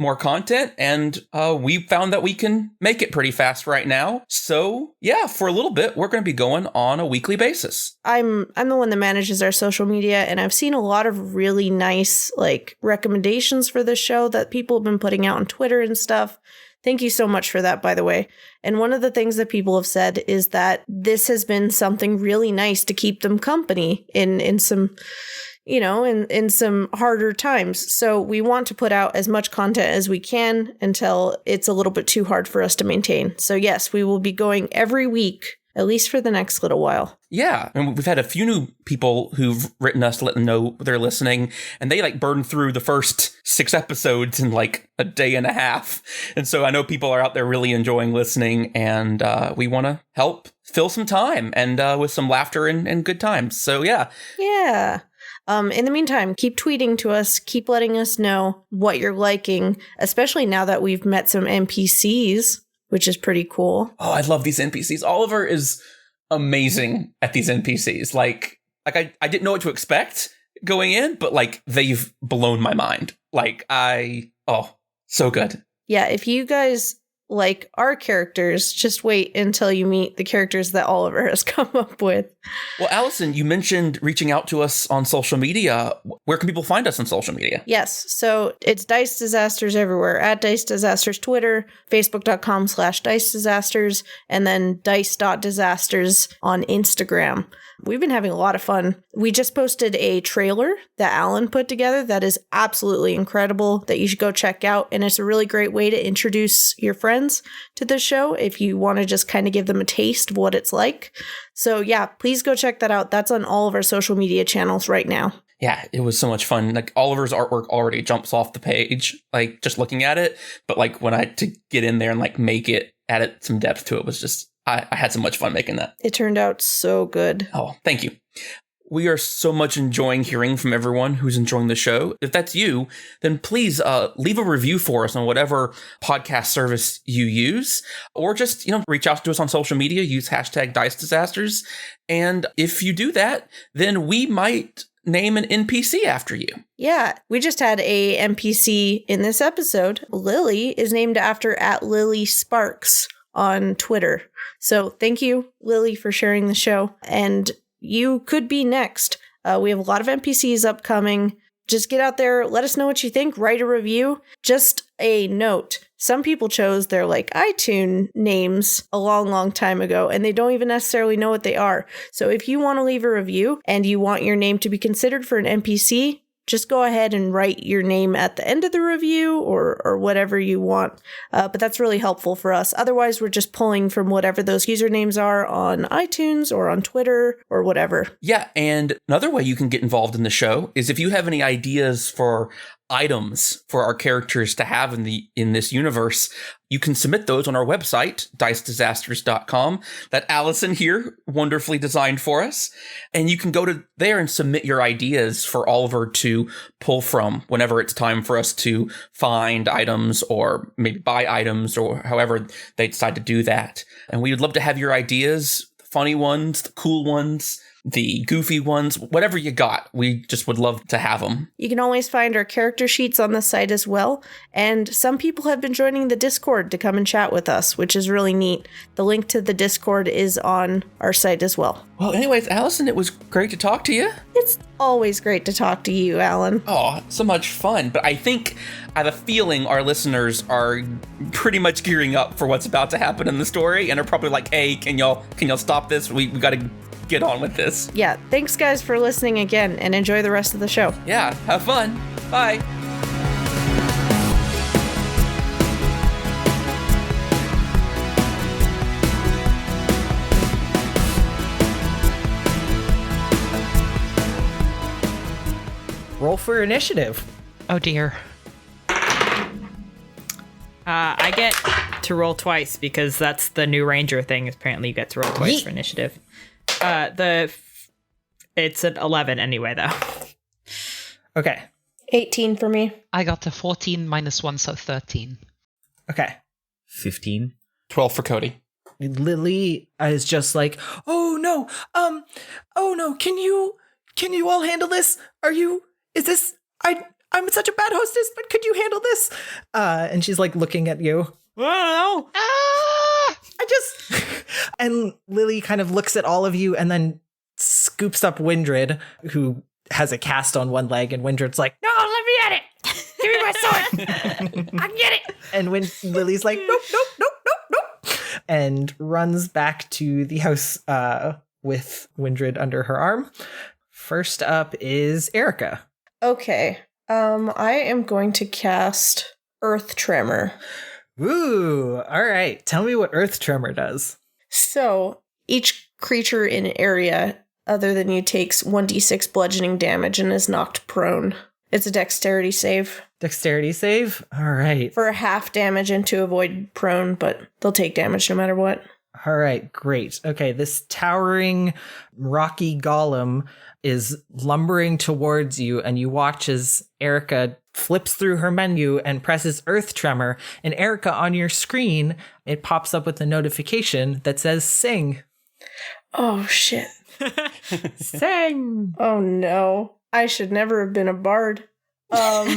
more content, and we found that we can make it pretty fast right now. So yeah, for a little bit, we're going to be going on a weekly basis. I'm the one that manages our social media, and I've seen a lot of really nice like recommendations for the show that people have been putting out on Twitter and stuff. Thank you so much for that, by the way. And one of the things that people have said is that this has been something really nice to keep them company in some, in some harder times. So we want to put out as much content as we can until it's a little bit too hard for us to maintain. So yes, we will be going every week, at least for the next little while. Yeah, and we've had a few new people who've written us to let them know they're listening, and they like burned through the first 6 episodes in like a day and a half. And so I know people are out there really enjoying listening, and we want to help fill some time and with some laughter and good times. So yeah. Yeah. In the meantime, keep tweeting to us, keep letting us know what you're liking, especially now that we've met some NPCs, which is pretty cool. Oh, I love these NPCs. Oliver is amazing at these NPCs. Like I didn't know what to expect going in, but like they've blown my mind. Like so good. Yeah, if you guys like our characters, just wait until you meet the characters that Oliver has come up with. Well, Allison, you mentioned reaching out to us on social media. Where can people find us on social media? Yes, so it's Dice Disasters everywhere. At Dice Disasters Twitter, Facebook.com/Dice Disasters, and then Dice.Disasters on Instagram. We've been having a lot of fun. We just posted a trailer that Alan put together that is absolutely incredible that you should go check out. And it's a really great way to introduce your friends to the show if you want to just kind of give them a taste of what it's like. So yeah, please go check that out. That's on all of our social media channels right now. Yeah, it was so much fun. Like Oliver's artwork already jumps off the page, like just looking at it. But like when I had to get in there and like make it, added some depth to it, was just, I had so much fun making that. It turned out so good. Oh, thank you. We are so much enjoying hearing from everyone who's enjoying the show. If that's you, then please leave a review for us on whatever podcast service you use, or just, reach out to us on social media, use hashtag Dice Disasters. And if you do that, then we might name an NPC after you. Yeah, we just had a NPC in this episode. Lily is named after @LilySparks on Twitter. So thank you, Lily, for sharing the show. And you could be next. We have a lot of NPCs upcoming. Just get out there. Let us know what you think. Write a review. Just a note. Some people chose their iTunes names a long time ago, and they don't even necessarily know what they are. So if you want to leave a review and you want your name to be considered for an NPC, just go ahead and write your name at the end of the review or whatever you want. But that's really helpful for us. Otherwise, we're just pulling from whatever those usernames are on iTunes or on Twitter or whatever. Yeah, and another way you can get involved in the show is if you have any ideas for items for our characters to have in this universe, you can submit those on our website, dicedisasters.com, that Allison here wonderfully designed for us. And you can go to there and submit your ideas for Oliver to pull from whenever it's time for us to find items or maybe buy items or however they decide to do that. And we would love to have your ideas, the funny ones, the cool ones, the goofy ones, whatever you got. We just would love to have them. You can always find our character sheets on the site as well. And some people have been joining the Discord to come and chat with us, which is really neat. The link to the Discord is on our site as well. Well, anyways, Allison, it was great to talk to you. It's always great to talk to you, Alan. Oh, so much fun. But I have a feeling our listeners are pretty much gearing up for what's about to happen in the story and are probably like, hey, can y'all stop this? We got to get on with this. Yeah, thanks guys for listening again, and enjoy the rest of the show. Yeah, have fun. Bye. Roll for initiative. Oh dear. I get to roll twice because that's the new ranger thing. Apparently you get to roll twice for initiative. It's an 11 anyway, though. Okay. 18 for me. I got a 14 minus 1, so 13. Okay. 15. 12 for Cody. Lily is just like, oh no, can you all handle this? Is this, I'm such a bad hostess, but could you handle this? And she's like looking at you. I don't know. And Lily kind of looks at all of you and then scoops up Windred, who has a cast on one leg, and Windred's like, No, let me at it. Give me my sword. I can get it. and when Lily's like, nope, and runs back to the house with Windred under her arm. First up is Erica. Okay. I am going to cast Earth Tremor. Ooh, all right. Tell me what Earth Tremor does. So each creature in an area other than you takes 1d6 bludgeoning damage and is knocked prone. It's a dexterity save. Dexterity save? All right. For a half damage and to avoid prone, but they'll take damage no matter what. All right, great. Okay, this towering, rocky golem is lumbering towards you, and you watch as Erica flips through her menu and presses Earth Tremor. And Erica, on your screen, it pops up with a notification that says sing. Oh, shit. Sing. Oh, no. I should never have been a bard. Well,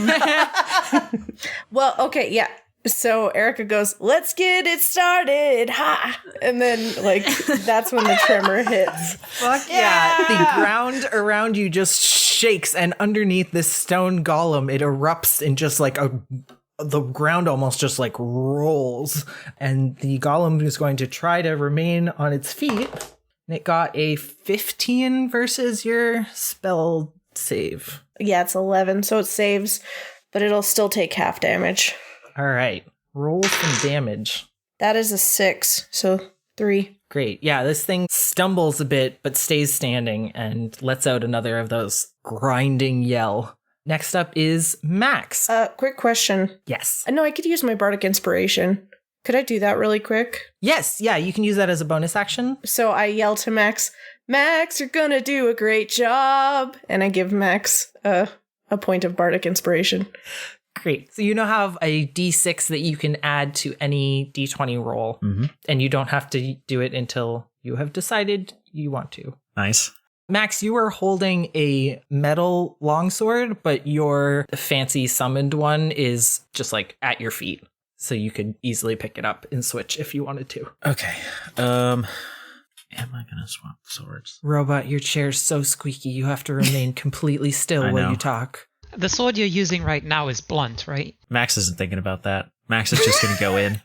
okay, yeah. So Erica goes, let's get it started. Ha! And then, like, that's when the tremor hits. Fuck yeah. The ground around you just shakes, and underneath this stone golem, it erupts in just like the ground almost just like rolls. And the golem is going to try to remain on its feet. And it got a 15 versus your spell save. Yeah, it's 11, so it saves, but it'll still take half damage. All right. Roll some damage. That is a 6, so 3. Great. Yeah, this thing stumbles a bit, but stays standing and lets out another of those grinding yell. Next up is Max. Quick question. Yes. I know I could use my bardic inspiration. Could I do that really quick? Yes, yeah, you can use that as a bonus action. So I yell to Max, Max, you're gonna do a great job. And I give Max a point of bardic inspiration. Great. So you now have a d6 that you can add to any d20 roll. Mm-hmm. And you don't have to do it until you have decided you want to. Nice. Max, you are holding a metal longsword, but your fancy summoned one is just like at your feet. So you could easily pick it up and switch if you wanted to. Okay. Am I gonna swap swords? Robot, your chair's so squeaky. You have to remain completely still I while know. you talk. The sword you're using right now is blunt, right? Max isn't thinking about that. Max is just gonna go in.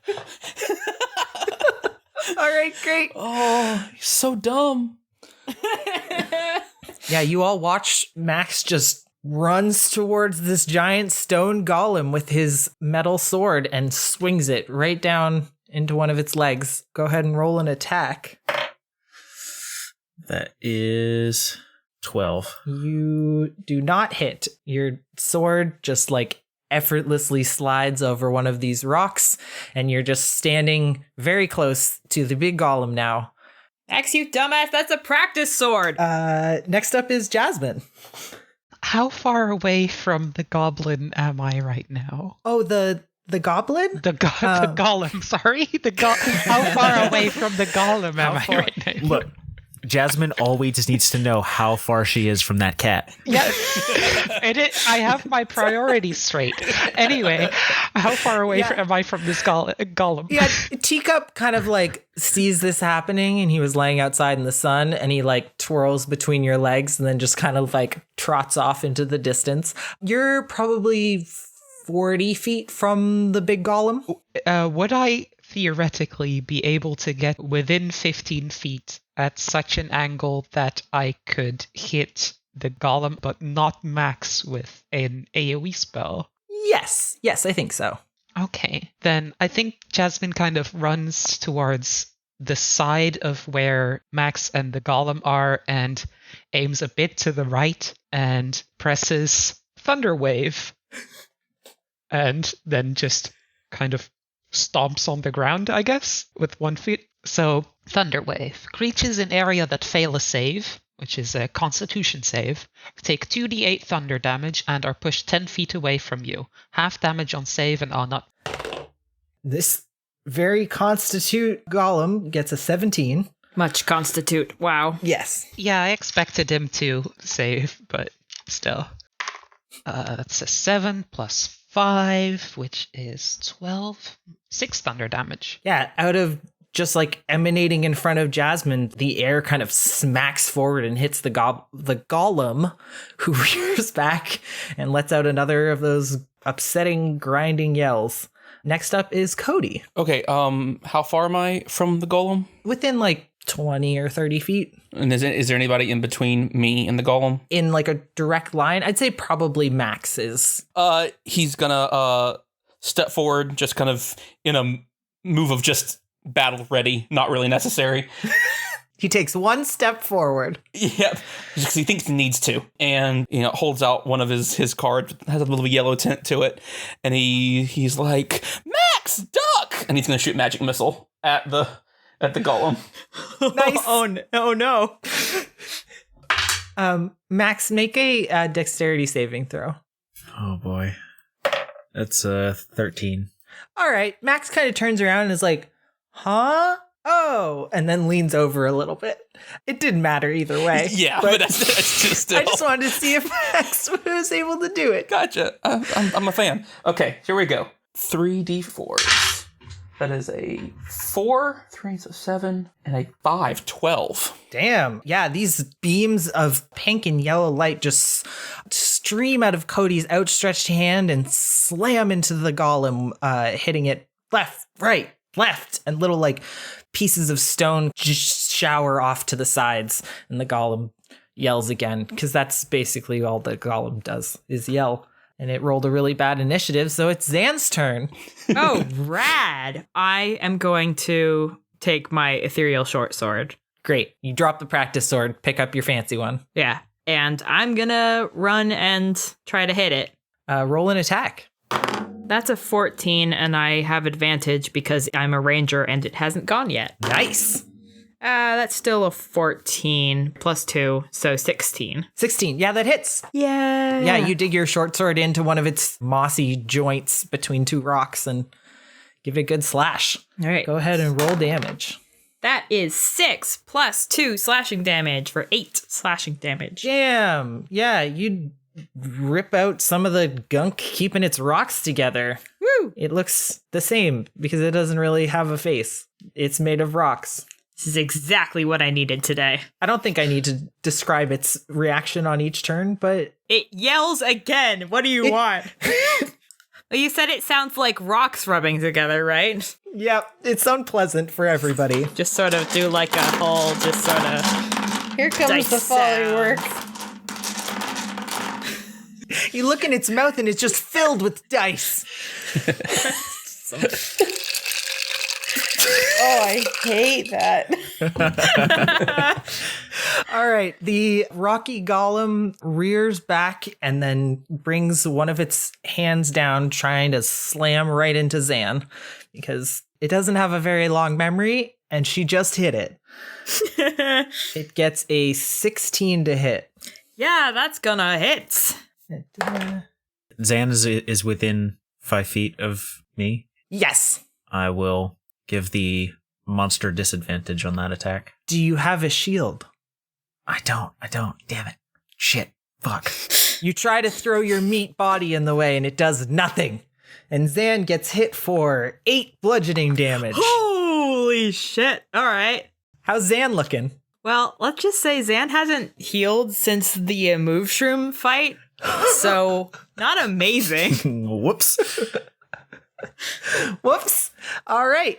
All right, great. Oh, he's so dumb. Yeah, you all watch Max just runs towards this giant stone golem with his metal sword and swings it right down into one of its legs. Go ahead and roll an attack. That is 12. You do not hit. Your sword just like effortlessly slides over one of these rocks, and you're just standing very close to the big golem now. Max, you dumbass, that's a practice sword. Next up is Jasmin. How far away from the goblin am I right now? Oh, the goblin? The golem, sorry. How far away from the golem am I right now? Look, Jasmine always needs to know how far she is from that cat. Yes. I have my priorities straight. Anyway, how far away am I from this golem? Yeah, Teacup kind of like sees this happening, and he was laying outside in the sun, and he like twirls between your legs and then just kind of like trots off into the distance. You're probably 40 feet from the big golem. Would I theoretically be able to get within 15 feet at such an angle that I could hit the golem but not Max with an AoE spell? Yes, I think so. Okay, then I think Jasmine kind of runs towards the side of where Max and the golem are and aims a bit to the right and presses Thunder Wave and then just kind of stomps on the ground, I guess, with 1 foot. So, Thunder Wave. Creatures in area that fail a save, which is a Constitution save, take 2d8 thunder damage and are pushed 10 feet away from you. Half damage on save and are not... This very constitute golem gets a 17. Much constitute. Wow. Yes. Yeah, I expected him to save, but still. That's a 7 plus 5, which is 12. 6 thunder damage. Yeah, out of just like emanating in front of Jasmin, the air kind of smacks forward and hits the golem, who rears back and lets out another of those upsetting, grinding yells. Next up is Cody. Okay, how far am I from the golem? Within like 20 or 30 feet. And is there anybody in between me and the golem? In like a direct line, I'd say probably Max is. He's gonna step forward, just kind of in a move of just battle ready, not really necessary. He takes one step forward. Yep, because he thinks he needs to, and holds out one of his cards, has a little yellow tint to it, and he's like, "Max, duck!" And he's gonna shoot magic missile at the golem. Nice. Oh no. Max, make a dexterity saving throw. Oh boy. That's 13. All right. Max kind of turns around and is like, huh? Oh, and then leans over a little bit. It didn't matter either way. Yeah, but that's just still. I just wanted to see if Max was able to do it. Gotcha. I'm a fan. Okay, here we go. 3d4s. That is a 4, 3 is a 7, and a 5, 12. Damn. Yeah, these beams of pink and yellow light just stream out of Cody's outstretched hand and slam into the golem, hitting it left, right, left, and little like pieces of stone just shower off to the sides, and the golem yells again, because that's basically all the golem does is yell. And it rolled a really bad initiative, so it's Zan's turn. Oh, rad. I am going to take my ethereal short sword. Great. You drop the practice sword, pick up your fancy one. Yeah. And I'm gonna run and try to hit it. Roll an attack. That's a 14, and I have advantage because I'm a ranger and it hasn't gone yet. Nice. That's still a 14 plus 2, so 16. 16. Yeah, that hits. Yeah. Yeah, you dig your short sword into one of its mossy joints between two rocks and give it a good slash. All right. Go ahead and roll damage. That is 6 plus 2 slashing damage for 8 slashing damage. Damn. Yeah, you rip out some of the gunk keeping its rocks together. Woo! It looks the same because it doesn't really have a face. It's made of rocks. This is exactly what I needed today. I don't think I need to describe its reaction on each turn, but... It yells again. What do you want? Well, you said it sounds like rocks rubbing together, right? Yep, it's unpleasant for everybody. Just sort of do like a whole, just sort of... Here comes the Folly work. You look in its mouth and it's just filled with dice. Oh, I hate that. All right, the rocky golem rears back and then brings one of its hands down, trying to slam right into Zan because it doesn't have a very long memory and she just hit it. It gets a 16 to hit. Yeah, that's gonna hit. Zan is within 5 feet of me. Yes. I will give the monster disadvantage on that attack. Do you have a shield? I don't. Damn it. Shit. Fuck. You try to throw your meat body in the way and it does nothing. And Zan gets hit for 8 bludgeoning damage. Holy shit. All right. How's Zan looking? Well, let's just say Zan hasn't healed since the move shroom fight. So, not amazing. Whoops. Whoops. All right.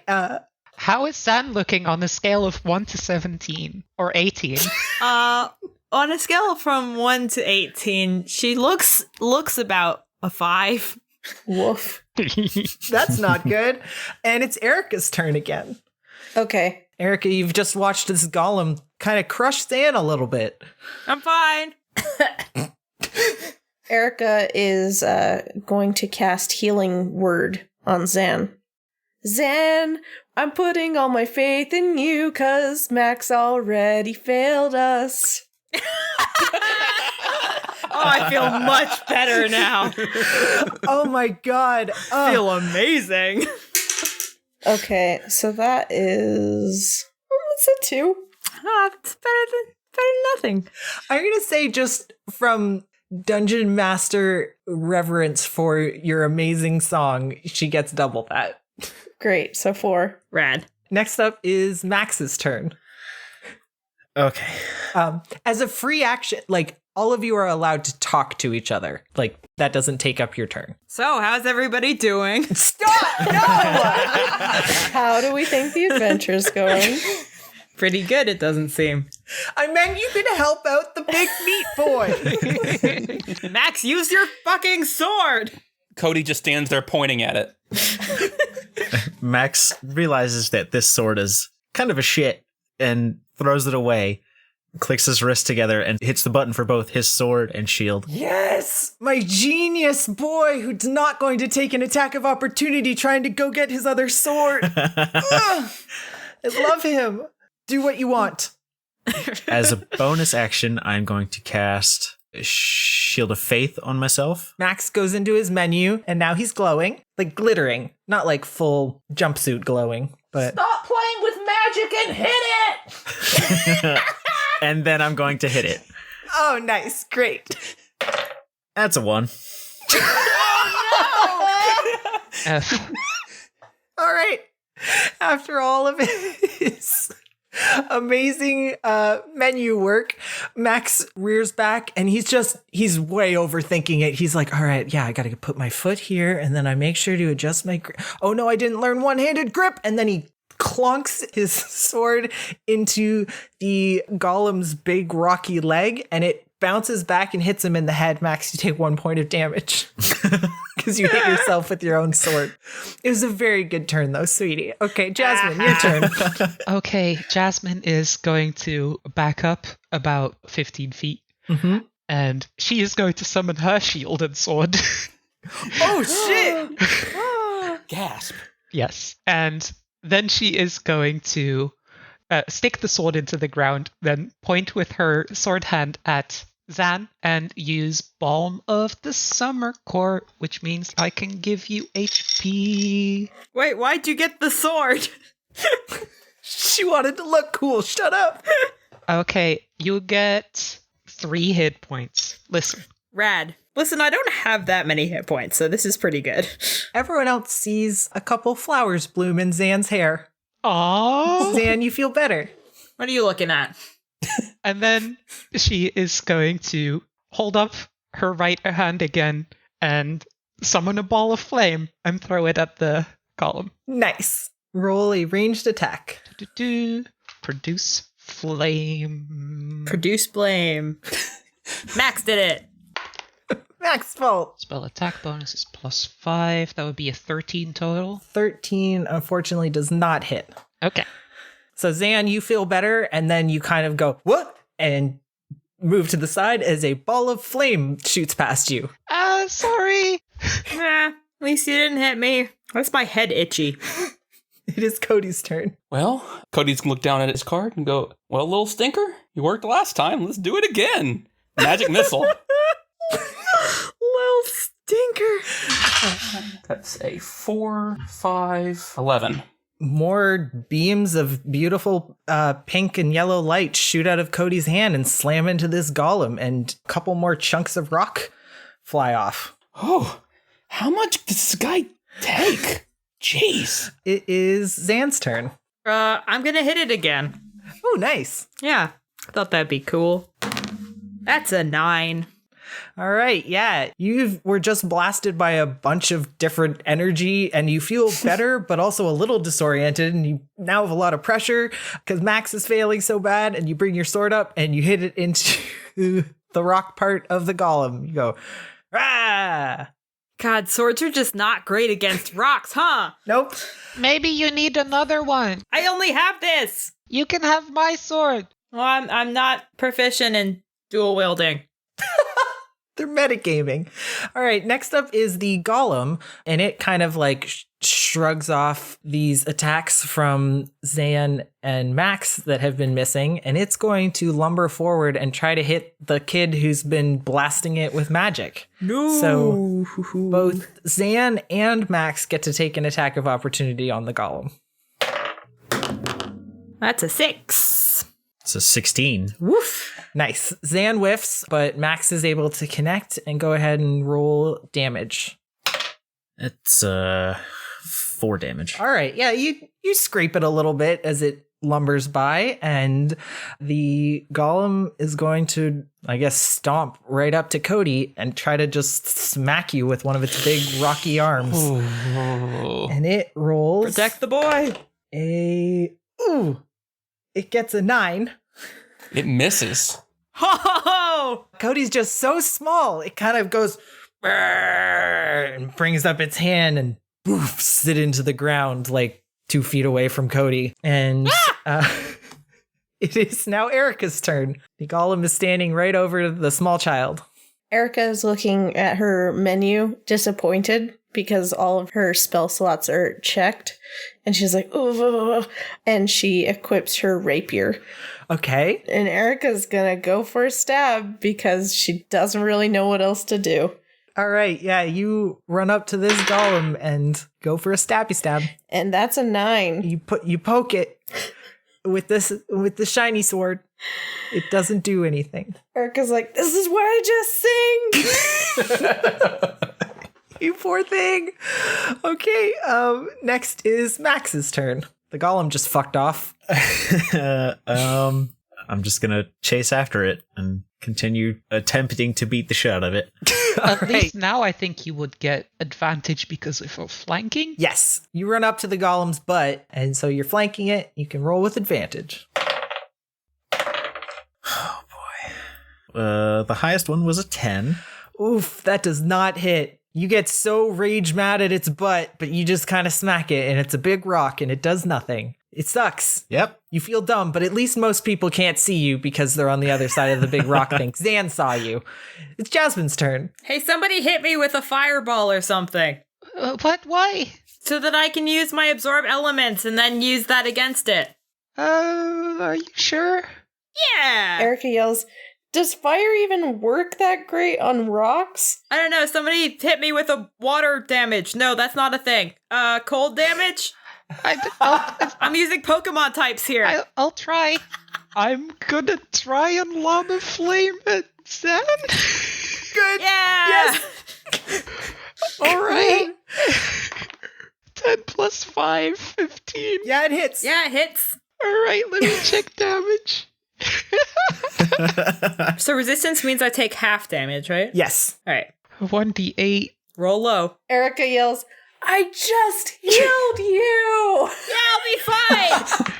How is Zan looking on a scale of 1 to 17 or 18? On a scale from 1 to 18, she looks about a 5. Woof. That's not good. And it's Erica's turn again. Okay. Erica, you've just watched this golem kind of crush Zan a little bit. I'm fine. Erica is going to cast Healing Word on Zan. Zan, I'm putting all my faith in you, 'cause Max already failed us. Oh, I feel much better now. Oh my god. I feel amazing. Okay, so that is... It's a 2. It's better than nothing. I'm going to say just from dungeon master reverence for your amazing song, she gets double that. Great. So 4. Rad. Next up is Max's turn. Okay. As a free action, like, all of you are allowed to talk to each other. Like, that doesn't take up your turn. So, how's everybody doing? Stop! No! How do we think the adventure's going? Pretty good, it doesn't seem. I meant you could help out the big meat boy. Max, use your fucking sword! Cody just stands there pointing at it. Max realizes that this sword is kind of a shit and throws it away, clicks his wrists together, and hits the button for both his sword and shield. Yes! My genius boy who's not going to take an attack of opportunity trying to go get his other sword. Ugh, I love him. Do what you want. As a bonus action, I'm going to cast Shield of Faith on myself. Max goes into his menu, and now he's glowing. Like glittering. Not like full jumpsuit glowing, but... Stop playing with magic and hit it! And then I'm going to hit it. Oh, nice. Great. That's a 1. F. All right. After all of his amazing menu work, Max rears back and he's way overthinking it. He's like, all right, yeah, I got to put my foot here and then I make sure to adjust my grip. Oh no, I didn't learn one-handed grip. And then he clunks his sword into the golem's big rocky leg and it bounces back and hits him in the head. Max, you take 1 point of damage because you hit yourself with your own sword. It was a very good turn though, sweetie. Okay, Jasmin, your turn. Okay, Jasmin is going to back up about 15 feet. Mm-hmm. And she is going to summon her shield and sword. Oh, shit! Gasp. Yes. And then she is going to stick the sword into the ground, then point with her sword hand at Zan and use Balm of the Summer Court, which means I can give you HP. Wait, why'd you get the sword? She wanted to look cool. Shut up. Okay, you get 3 hit points. Listen. Rad. Listen, I don't have that many hit points, so this is pretty good. Everyone else sees a couple flowers bloom in Zan's hair. Aww. Zan, you feel better. What are you looking at? And then she is going to hold up her right hand again and summon a ball of flame and throw it at the column. Nice. Roll a ranged attack. Produce flame. Produce blame. Max did it. Max fault. Spell attack bonus is +5. That would be a 13 total. 13, unfortunately, does not hit. Okay. So, Zan, you feel better, and then you kind of go, what? And move to the side as a ball of flame shoots past you. Sorry. At least you didn't hit me. That's my head itchy. It is Cody's turn. Well, Cody's gonna look down at his card and go, well, little stinker, you worked last time. Let's do it again. Magic missile. Little stinker. That's a 4, 5, 11. More beams of beautiful pink and yellow light shoot out of Cody's hand and slam into this golem, and a couple more chunks of rock fly off. Oh, how much does this guy take? Jeez. It is Zan's turn. I'm gonna hit it again. Oh, nice. Yeah, I thought that'd be cool. That's a 9. All right, yeah. You were just blasted by a bunch of different energy and you feel better, but also a little disoriented, and you now have a lot of pressure because Max is failing so bad, and you bring your sword up and you hit it into the rock part of the golem. You go, ah! God, swords are just not great against rocks, huh? Nope. Maybe you need another one. I only have this. You can have my sword. Well, I'm not proficient in dual wielding. They're metagaming. All right, next up is the golem, and it kind of like shrugs off these attacks from Zan and Max that have been missing, and it's going to lumber forward and try to hit the kid who's been blasting it with magic. No. So both Zan and Max get to take an attack of opportunity on the golem. That's a 6. It's a 16. Woof. Nice. Zan whiffs, but Max is able to connect and go ahead and roll damage. It's 4 damage. All right. Yeah, you scrape it a little bit as it lumbers by, and the golem is going to, I guess, stomp right up to Cody and try to just smack you with one of its big rocky arms. And it rolls Protect the boy. It gets a 9. It misses. Ho! Cody's just so small. It kind of goes and brings up its hand and boofs it into the ground like 2 feet away from Cody. And it is now Erica's turn. The golem is standing right over the small child. Erica is looking at her menu, disappointed because all of her spell slots are checked. And she's like, ooh, and she equips her rapier. Okay. And Erica's gonna go for a stab because she doesn't really know what else to do. All right. Yeah, you run up to this golem and go for a stabby stab. And that's a 9. You poke it with the shiny sword. It doesn't do anything. Erica's like, this is what I just sing. You poor thing. Okay, next is Max's turn. The golem just fucked off. I'm just gonna chase after it and continue attempting to beat the shit out of it. At least now I think you would get advantage because of your flanking. Yes, you run up to the golem's butt, and so you're flanking it. You can roll with advantage. Oh boy. The highest one was a 10. Oof, that does not hit. You get so rage mad at its butt, but you just kind of smack it, and it's a big rock, and it does nothing. It sucks. Yep. You feel dumb, but at least most people can't see you because they're on the other side of the big rock thing. Zan saw you. It's Jasmin's turn. Hey, somebody hit me with a fireball or something. What? Why? So that I can use my absorb elements and then use that against it. Are you sure? Yeah! Erica yells, does fire even work that great on rocks? I don't know, somebody hit me with a water damage. No, that's not a thing. Cold damage? I'm using Pokemon types here. I'll try. I'm gonna try and lava flame it, Zan. Good. Yeah! Yes! All right. 10 plus 5, 15. Yeah, it hits. Yeah, it hits. All right, let me check damage. So resistance means I take half damage, right? Yes. All right. 1d8. Roll low. Erica yells, I just healed you! Yeah, I'll be fine!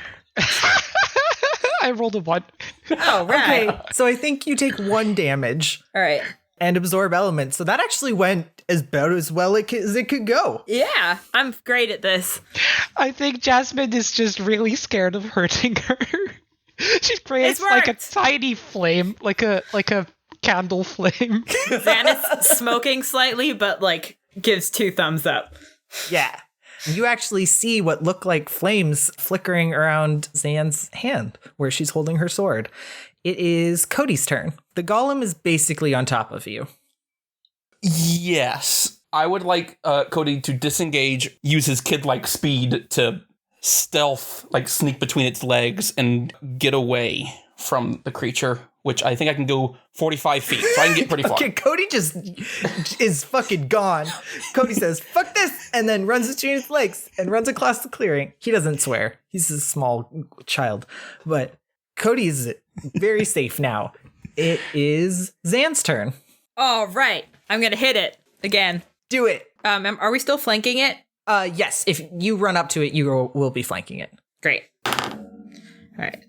I rolled a 1. Oh, right. Okay, so I think you take 1 damage All right. and absorb elements. So that actually went about as well as it could go. Yeah, I'm great at this. I think Jasmin is just really scared of hurting her. She creates like a tiny flame, like a candle flame. Zan is smoking slightly, but like gives 2 thumbs up. Yeah. You actually see what look like flames flickering around Zan's hand where she's holding her sword. It is Cody's turn. The golem is basically on top of you. Yes. I would like Cody to disengage, use his kid-like speed to stealth, like sneak between its legs and get away from the creature, which I think I can go 45 feet, so I can get pretty far. Okay, Cody just is fucking gone. Cody says, fuck this, and then runs between his legs and runs across the clearing. He doesn't swear. He's a small child. But Cody's very safe now. It is Zan's turn. All right. I'm going to hit it again. Do it. Are we still flanking it? Yes, if you run up to it, you will be flanking it. Great. All right.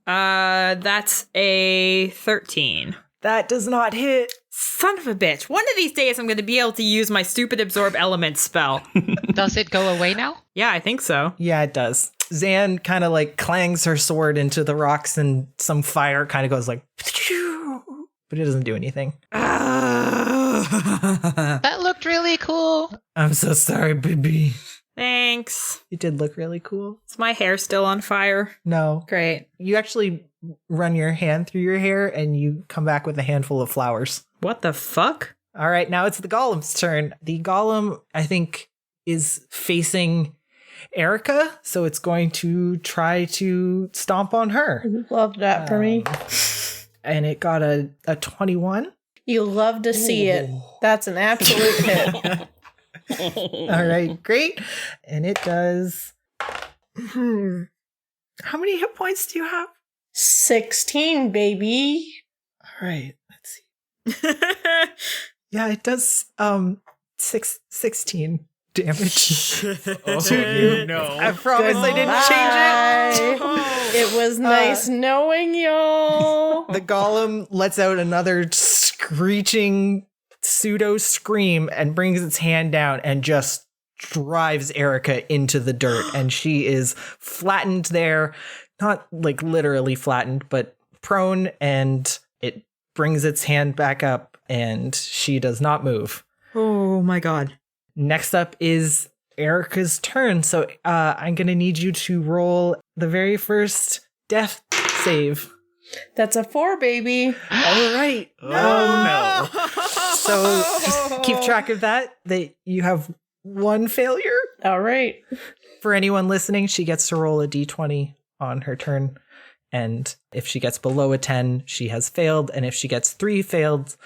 That's a 13. That does not hit. Son of a bitch. One of these days I'm going to be able to use my stupid absorb elements spell. Does it go away now? Yeah, I think so. Yeah, it does. Zan kind of like clangs her sword into the rocks and some fire kind of goes like, but it doesn't do anything. That looked really cool. I'm so sorry, baby. Thanks. It did look really cool. Is my hair still on fire? No. Great. You actually run your hand through your hair and you come back with a handful of flowers. What the fuck? All right, now it's the golem's turn. The golem, I think, is facing Erica, so it's going to try to stomp on her. Love that for me. And it got a 21. You love to see it. That's an absolute hit. All right, great. And it does... How many hit points do you have? 16, baby. All right, let's see. Yeah, it does 16 damage to you. No. I promise I didn't change it. It was nice knowing y'all. The golem lets out another screeching pseudo scream and brings its hand down and just drives Erica into the dirt. And she is flattened there, not like literally flattened, but prone, and it brings its hand back up and she does not move. Oh my god. Next up is Erica's turn. So I'm going to need you to roll the very first death save. That's a 4, baby. All right. No. So just keep track of that you have one failure. All right. For anyone listening, she gets to roll a d20 on her turn. And if she gets below a 10, she has failed. And if she gets 3 failed,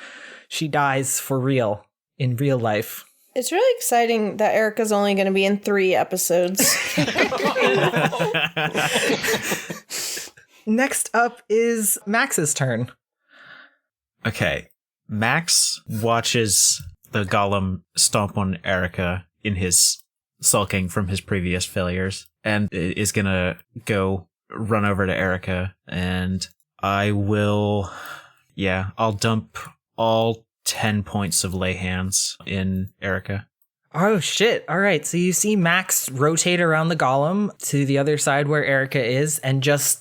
she dies for real in real life. It's really exciting that Erica's only going to be in 3 episodes. Next up is Max's turn. Okay. Max watches the golem stomp on Erica in his sulking from his previous failures and is gonna go run over to Erica, and I'll dump all 10 points of lay hands in Erica. Oh, shit. All right. So you see Max rotate around the golem to the other side where Erica is and just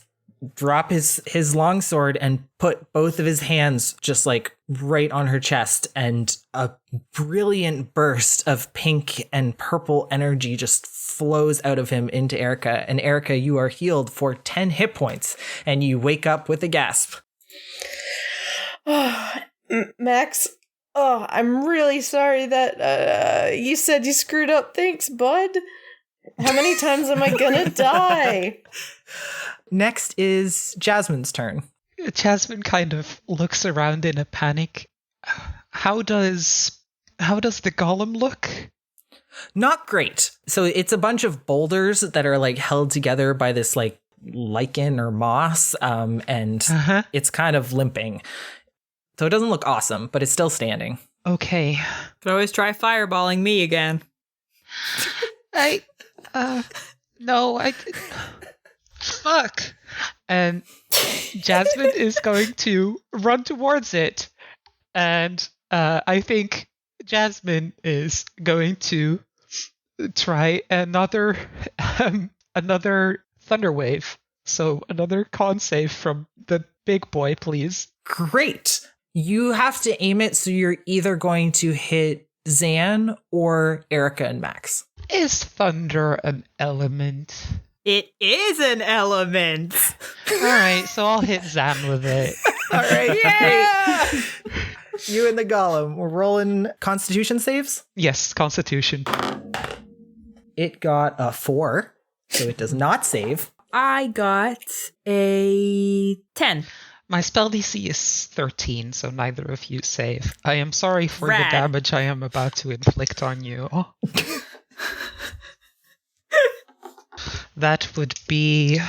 drop his longsword and put both of his hands just like right on her chest, and a brilliant burst of pink and purple energy just flows out of him into Erica. And Erica, you are healed for 10 hit points and you wake up with a gasp. Max, I'm really sorry that you said you screwed up. Thanks, bud. How many times am I gonna die? Next is Jasmin's turn. Jasmin kind of looks around in a panic. How does the golem look? Not great. So it's a bunch of boulders that are like held together by this like lichen or moss, and it's kind of limping. So it doesn't look awesome, but it's still standing. Okay. Could always try fireballing me again. Fuck. And Jasmin is going to run towards it. And I think Jasmin is going to try another thunder wave. So another con save from the big boy, please. Great. You have to aim it so you're either going to hit Zan or Erica and Max. Is thunder an element? It is an element. All right, so I'll hit Zan with it. All right. Yeah! You and the golem. We're rolling Constitution saves. Yes, Constitution. It got a 4, so it does not save. I got a 10. My spell DC is 13, so neither of you save. I am sorry for Rad. the damage I am about to inflict on you. That would be...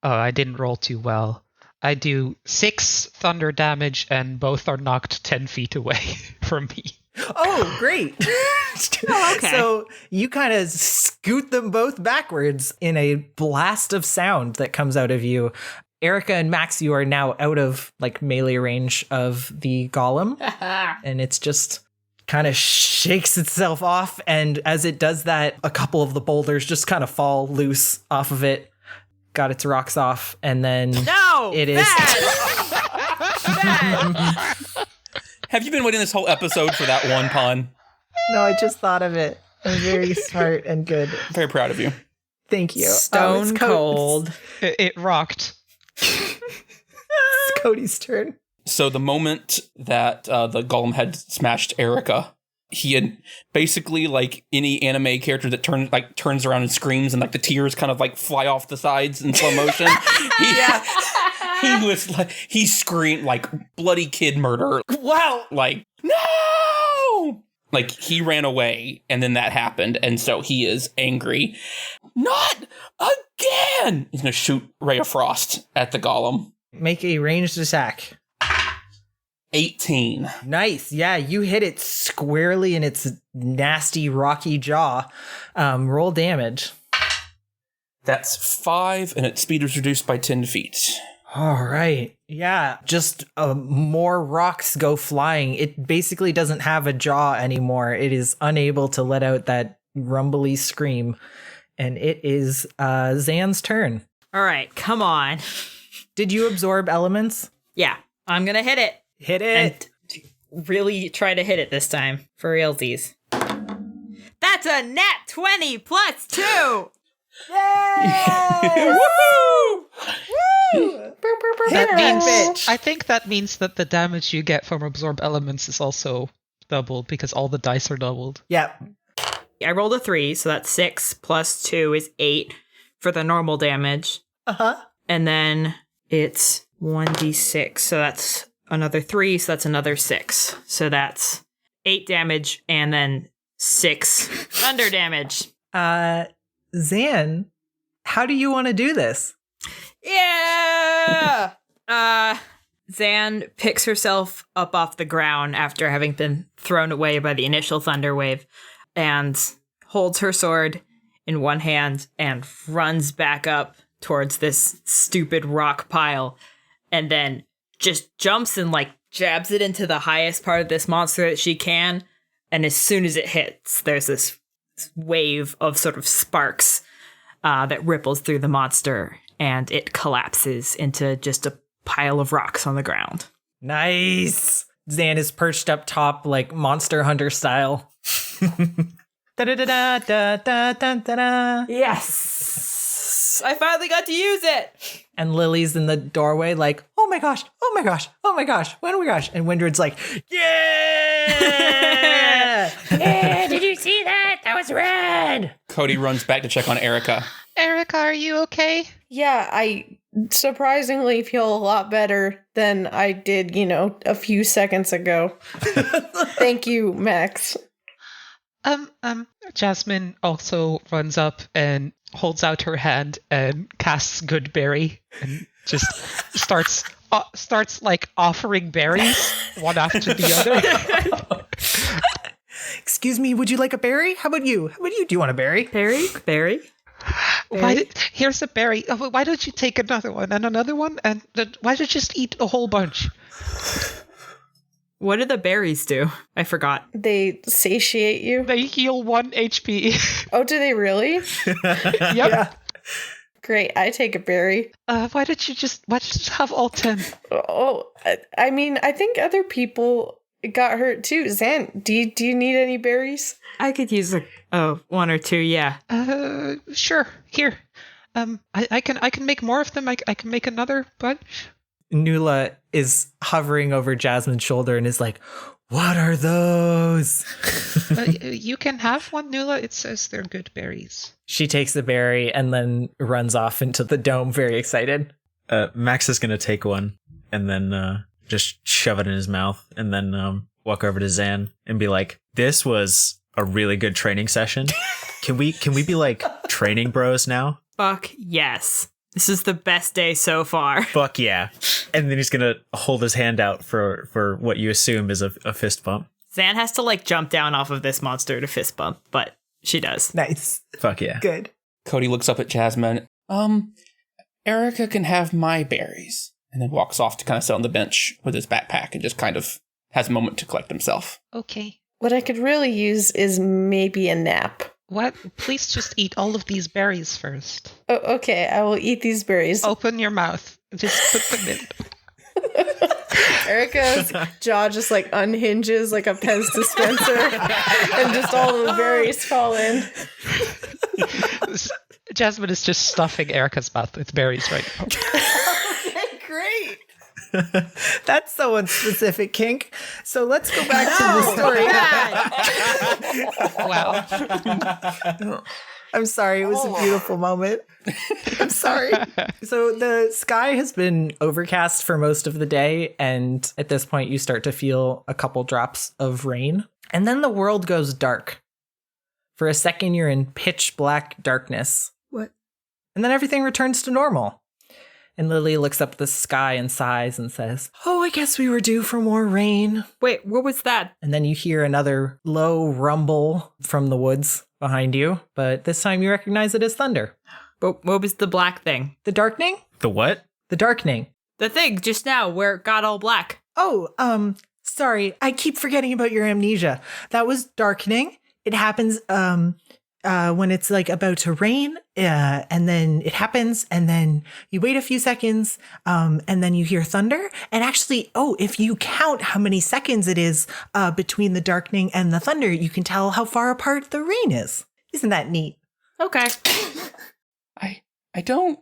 Oh, I didn't roll too well. I do 6 thunder damage, and both are knocked 10 feet away from me. Oh, great. Okay. So you kind of scoot them both backwards in a blast of sound that comes out of you. Erica and Max, you are now out of like melee range of the golem. And it's just kind of shakes itself off. And as it does that, a couple of the boulders just kind of fall loose off of it. Got its rocks off. And then it is... Bad. Have you been waiting this whole episode for that one pun? No, I just thought of it. I'm very smart and good. Very proud of you. Thank you. Stone It's cold. It rocked. It's Cody's turn. So the moment that the golem had smashed Erica, he had basically like any anime character that turns around and screams and like the tears kind of like fly off the sides in slow motion. He screamed like bloody kid murder. Wow. Like, no! Like he ran away and then that happened. And so he is angry. Not again! He's going to shoot Ray of Frost at the golem. Make a ranged attack. 18. Nice. Yeah, you hit it squarely in its nasty, rocky jaw. Roll damage. That's 5, and its speed is reduced by 10 feet. All right. Yeah, just more rocks go flying. It basically doesn't have a jaw anymore. It is unable to let out that rumbly scream. And it is Zan's turn. All right, come on. Did you absorb elements? Yeah, I'm going to hit it. Hit it. And really try to hit it this time. For realsies. That's a nat 20 plus 2. Yay! Woo! That means, I think that means that the damage you get from absorb elements is also doubled because all the dice are doubled. Yep. I rolled a 3, so that's 6 plus 2 is 8 for the normal damage. Uh-huh. And then it's 1d6, so that's another 3, so that's another 6. So that's 8 damage and then 6 thunder damage. Zan, how do you want to do this? Yeah! Zan picks herself up off the ground after having been thrown away by the initial thunder wave and holds her sword in one hand and runs back up towards this stupid rock pile and then just jumps and like jabs it into the highest part of this monster that she can. And as soon as it hits, there's this wave of sort of sparks that ripples through the monster and it collapses into just a pile of rocks on the ground. Nice. Zan is perched up top like Monster Hunter style. Da-da-da-da-da-da-da-da. Yes! I finally got to use it! And Lily's in the doorway like, oh my gosh, oh my gosh, oh my gosh, oh my gosh. And Windred's like, yeah! Yeah, did you see that? That was rad. Cody runs back to check on Erica. Erica, are you okay? Yeah, I surprisingly feel a lot better than I did, a few seconds ago. Thank you, Max. Jasmin also runs up and holds out her hand and casts Good Berry and just starts like offering berries one after the other. Excuse me, would you like a berry? How about you? Do you want a berry? Berry? Here's a berry. Oh, why don't you take another one and another one? And why don't you just eat a whole bunch? What do the berries do? I forgot. They satiate you. They heal 1 HP. Oh, do they really? Yep. Yeah. Great, I take a berry. Why don't you just have all 10? Oh, I mean, I think other people got hurt too. Zan, do you need any berries? I could use 1 or 2, yeah. Sure. Here. I can make more of them. I can make another bunch. Nula is hovering over Jasmine's shoulder and is like, what are those? You can have one, Nula. It says they're good berries. She takes the berry and then runs off into the dome, very excited. Max is going to take one and then just shove it in his mouth and then walk over to Zan and be like, this was a really good training session. Can we be like training bros now? Fuck yes. This is the best day so far. Fuck yeah. And then he's going to hold his hand out for what you assume is a fist bump. Zan has to like jump down off of this monster to fist bump, but she does. Nice. Fuck yeah. Good. Cody looks up at Jasmin. Erica can have my berries. And then walks off to kind of sit on the bench with his backpack and just kind of has a moment to collect himself. Okay. What I could really use is maybe a nap. What? Please just eat all of these berries first. Oh, okay, I will eat these berries. Open your mouth. Just put them in. Erica's jaw just like unhinges like a Pez dispenser and just all the berries fall in. Jasmin is just stuffing Erica's mouth with berries right now. Okay, great. That's so unspecific, Kink. So let's go back to the story. Wow. I'm sorry. It was a beautiful moment. I'm sorry. So the sky has been overcast for most of the day. And at this point, you start to feel a couple drops of rain. And then the world goes dark. For a second, you're in pitch black darkness. What? And then everything returns to normal. And Lily looks up at the sky and sighs and says, "Oh, I guess we were due for more rain." Wait, what was that? And then you hear another low rumble from the woods behind you. But this time you recognize it as thunder. But what was the black thing? The darkening? The what? The darkening. The thing just now where it got all black. Oh, sorry. I keep forgetting about your amnesia. That was darkening. It happens, when it's like about to rain, and then it happens, and then you wait a few seconds, and then you hear thunder. And actually, if you count how many seconds it is between the darkening and the thunder, you can tell how far apart the rain is. Isn't that neat? Okay. I don't.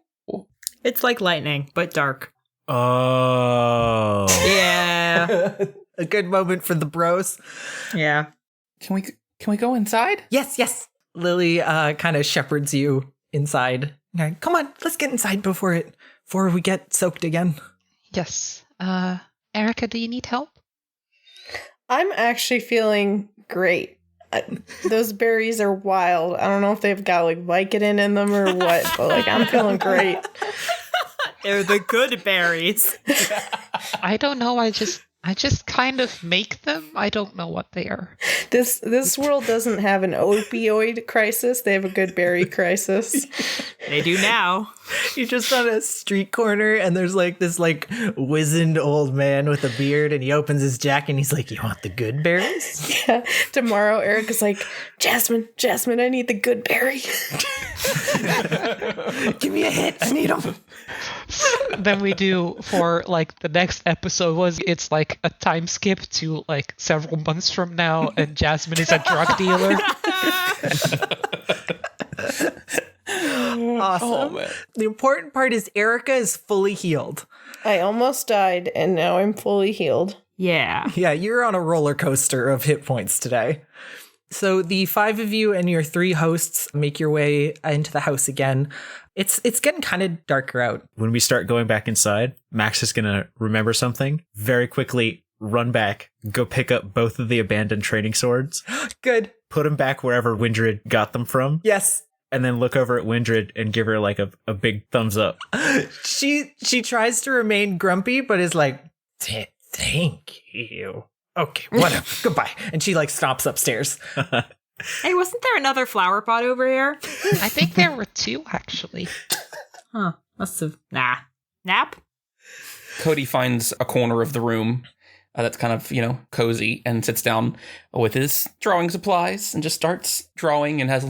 It's like lightning, but dark. Oh. Yeah. A good moment for the bros. Yeah. Can we go inside? Yes. Lily kind of shepherds you inside. Okay, come on, let's get inside before we get soaked again. Yes. Erica, do you need help? I'm actually feeling great. Those berries are wild. I don't know if they've got like Vicodin in them or what, but like I'm feeling great. They're the good berries. I don't know. I just kind of make them. I don't know what they are. This world doesn't have an opioid crisis. They have a good berry crisis. They do now. You're just on a street corner and there's like this like wizened old man with a beard and he opens his jacket and he's like, "You want the good berries?" Yeah. Tomorrow, Erica's like, Jasmin, I need the good berry. Give me a hit. I need them. Then we do for like the next episode it's like a time skip to like several months from now and Jasmin is a drug dealer. Awesome. Oh, man. The important part is Erica is fully healed. I almost died and now I'm fully healed. Yeah. Yeah, you're on a roller coaster of hit points today. So the 5 of you and your 3 hosts make your way into the house again. It's getting kind of darker out. When we start going back inside, Max is going to remember something, very quickly run back, go pick up both of the abandoned training swords, Good. put them back wherever Windred got them from, Yes. and then look over at Windred and give her like a big thumbs up. She tries to remain grumpy, but is like, "Thank you. Okay, whatever. Goodbye." And she like stomps upstairs. Hey, wasn't there another flower pot over here? I think there were 2 actually. Huh. Must have. Nah. Nap? Cody finds a corner of the room that's kind of, cozy and sits down with his drawing supplies and just starts drawing and has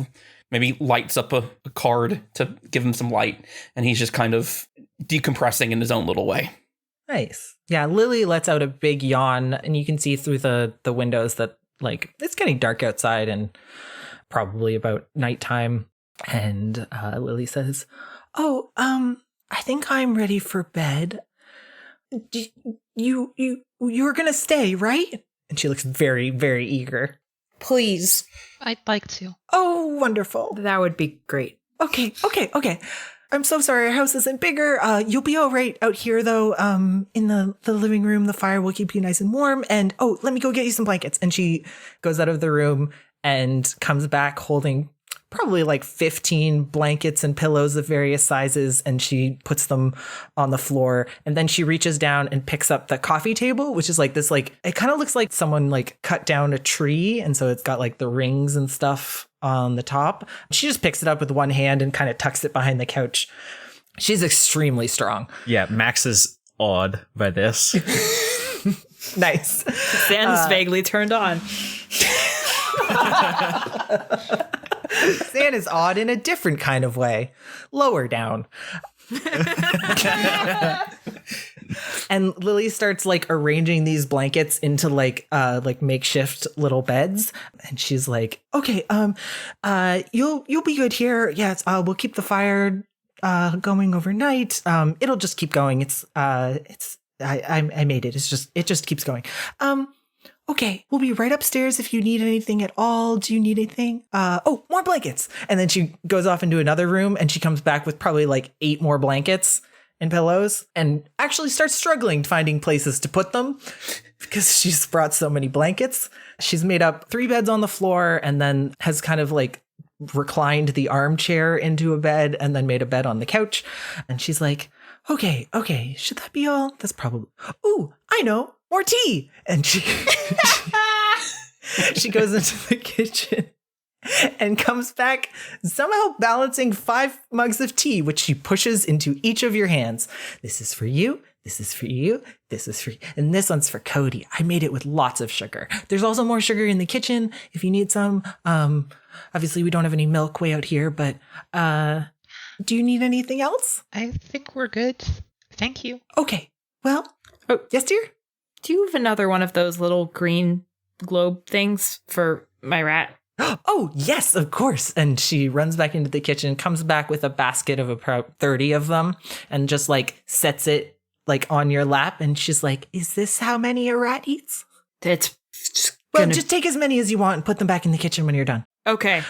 maybe lights up a card to give him some light. And he's just kind of decompressing in his own little way. Nice. Yeah, Lily lets out a big yawn and you can see through the windows that like it's getting dark outside and probably about nighttime. And Lily says, "Oh, I think I'm ready for bed. You're gonna stay, right?" And she looks very, very eager. Please. I'd like to. "Oh, wonderful. That would be great. Okay. I'm so sorry our house isn't bigger. You'll be all right out here, though. In the living room, the fire will keep you nice and warm. And, let me go get you some blankets." And she goes out of the room and comes back holding probably like 15 blankets and pillows of various sizes. And she puts them on the floor. And then she reaches down and picks up the coffee table, which is like this, like, it kind of looks like someone like cut down a tree. And so it's got like the rings and stuff on the top. She just picks it up with one hand and kind of tucks it behind the couch. She's extremely strong. Yeah, Max is awed by this. Nice. Sam's vaguely turned on. Sand is odd in a different kind of way. Lower down. And Lily starts like arranging these blankets into like makeshift little beds. And she's like, "Okay, you'll be good here. Yes, we'll keep the fire going overnight. It'll just keep going. It's I made it. It just keeps going. Okay, we'll be right upstairs if you need anything at all. Do you need anything? Oh, more blankets. And then she goes off into another room and she comes back with probably like 8 more blankets and pillows and actually starts struggling finding places to put them because she's brought so many blankets. She's made up 3 beds on the floor and then has kind of like reclined the armchair into a bed and then made a bed on the couch. And she's like, okay, should that be all? That's probably, ooh, I know, more tea. And she goes into the kitchen and comes back somehow balancing 5 mugs of tea, which she pushes into each of your hands. This is for you. This is for you. This is for you. And this one's for Cody. I made it with lots of sugar. There's also more sugar in the kitchen if you need some. Obviously we don't have any milk way out here, but do you need anything else? I think we're good. Thank you. Okay. Well, yes, dear? Do you have another one of those little green globe things for my rat? Oh, yes, of course. And she runs back into the kitchen, comes back with a basket of about 30 of them and just like sets it like on your lap. And she's like, is this how many a rat eats? It's just just take as many as you want and put them back in the kitchen when you're done. Okay.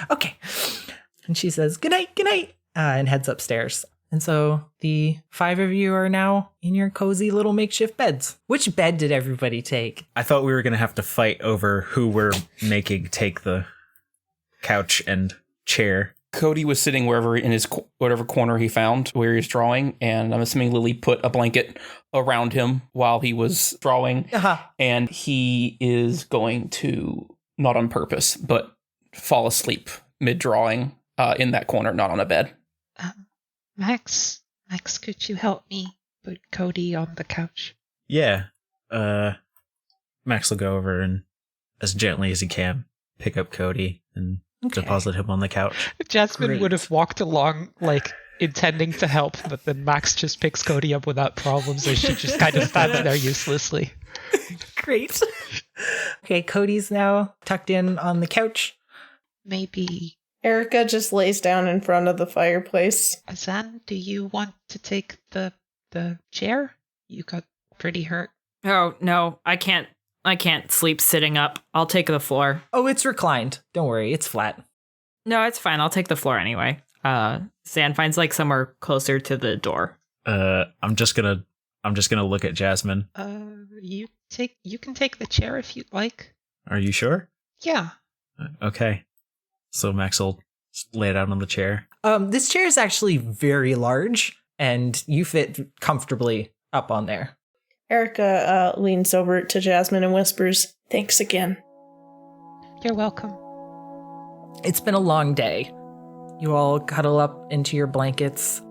And she says, good night, and heads upstairs. And so the 5 of you are now in your cozy little makeshift beds. Which bed did everybody take? I thought we were going to have to fight over who we're making take the couch and chair. Cody was sitting wherever in his whatever corner he found where he was drawing, and I'm assuming Lily put a blanket around him while he was drawing, and he is going to, not on purpose, but fall asleep mid-drawing in that corner, not on a bed. Max, could you help me put Cody on the couch? Yeah. Max will go over and, as gently as he can, pick up Cody and deposit him on the couch. Jasmin would have walked along, like, intending to help, but then Max just picks Cody up without problems, and she just kind of stands there uselessly. Great. Okay, Cody's now tucked in on the couch. Maybe... Erica just lays down in front of the fireplace. Azan, do you want to take the chair? You got pretty hurt. Oh, no, I can't sleep sitting up. I'll take the floor. Oh, it's reclined. Don't worry, it's flat. No, it's fine. I'll take the floor anyway. Zan finds like somewhere closer to the door. I'm just gonna look at Jasmin. You can take the chair if you'd like. Are you sure? Yeah. Okay. So Max will lay it out on the chair. This chair is actually very large, and you fit comfortably up on there. Erica leans over to Jasmin and whispers, "Thanks again." You're welcome. It's been a long day. You all cuddle up into your blankets,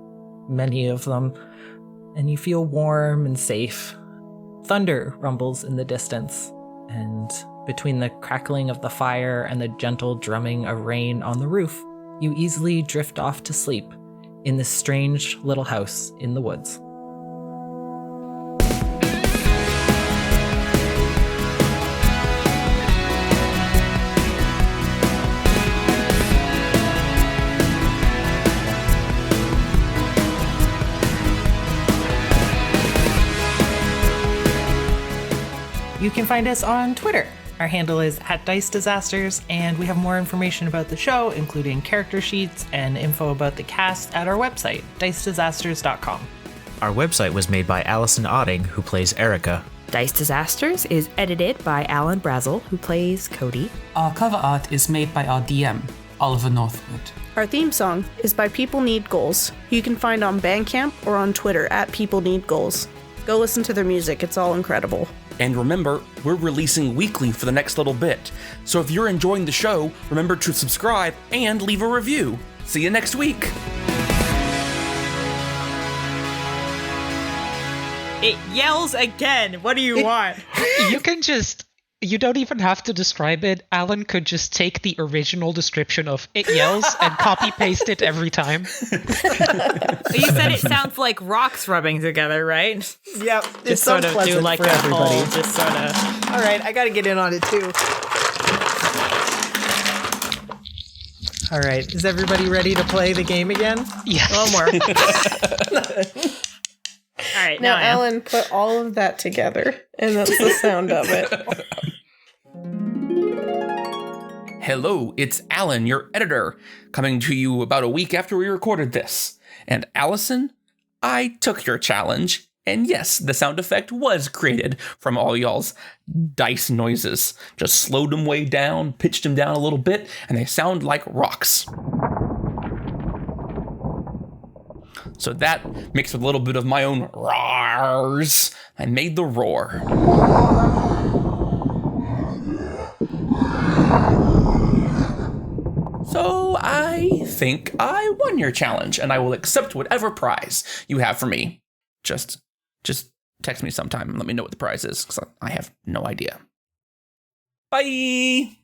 many of them, and you feel warm and safe. Thunder rumbles in the distance, and between the crackling of the fire and the gentle drumming of rain on the roof, you easily drift off to sleep in this strange little house in the woods. You can find us on Twitter. Our handle is @DiceDisasters, and we have more information about the show, including character sheets and info about the cast at our website, dicedisasters.com. Our website was made by Allison Otting, who plays Erica. Dice Disasters is edited by Alan Brazzell, who plays Cody. Our cover art is made by our DM, Oliver Northwood. Our theme song is by People Need Goals. You can find on Bandcamp or on Twitter @PeopleNeedGoals. Go listen to their music, it's all incredible. And remember, we're releasing weekly for the next little bit. So if you're enjoying the show, remember to subscribe and leave a review. See you next week. It yells again. What do you want? You don't even have to describe it. Alan could just take the original description of it yells and copy paste it every time. You said it sounds like rocks rubbing together, right? Yep. Just sort of do like for a everybody. whole, just sort of. All right, I got to get in on it too. All right, is everybody ready to play the game again? Yes. A little more. All right, Now, now I am. Alan, put all of that together, and that's the sound of it. Hello, it's Alan, your editor, coming to you about a week after we recorded this. And Allison, I took your challenge, and yes, the sound effect was created from all y'all's dice noises. Just slowed them way down, pitched them down a little bit, and they sound like rocks. So that, mixed with a little bit of my own roars, I made the roar. So I think I won your challenge, and I will accept whatever prize you have for me. Just text me sometime and let me know what the prize is, because I have no idea. Bye!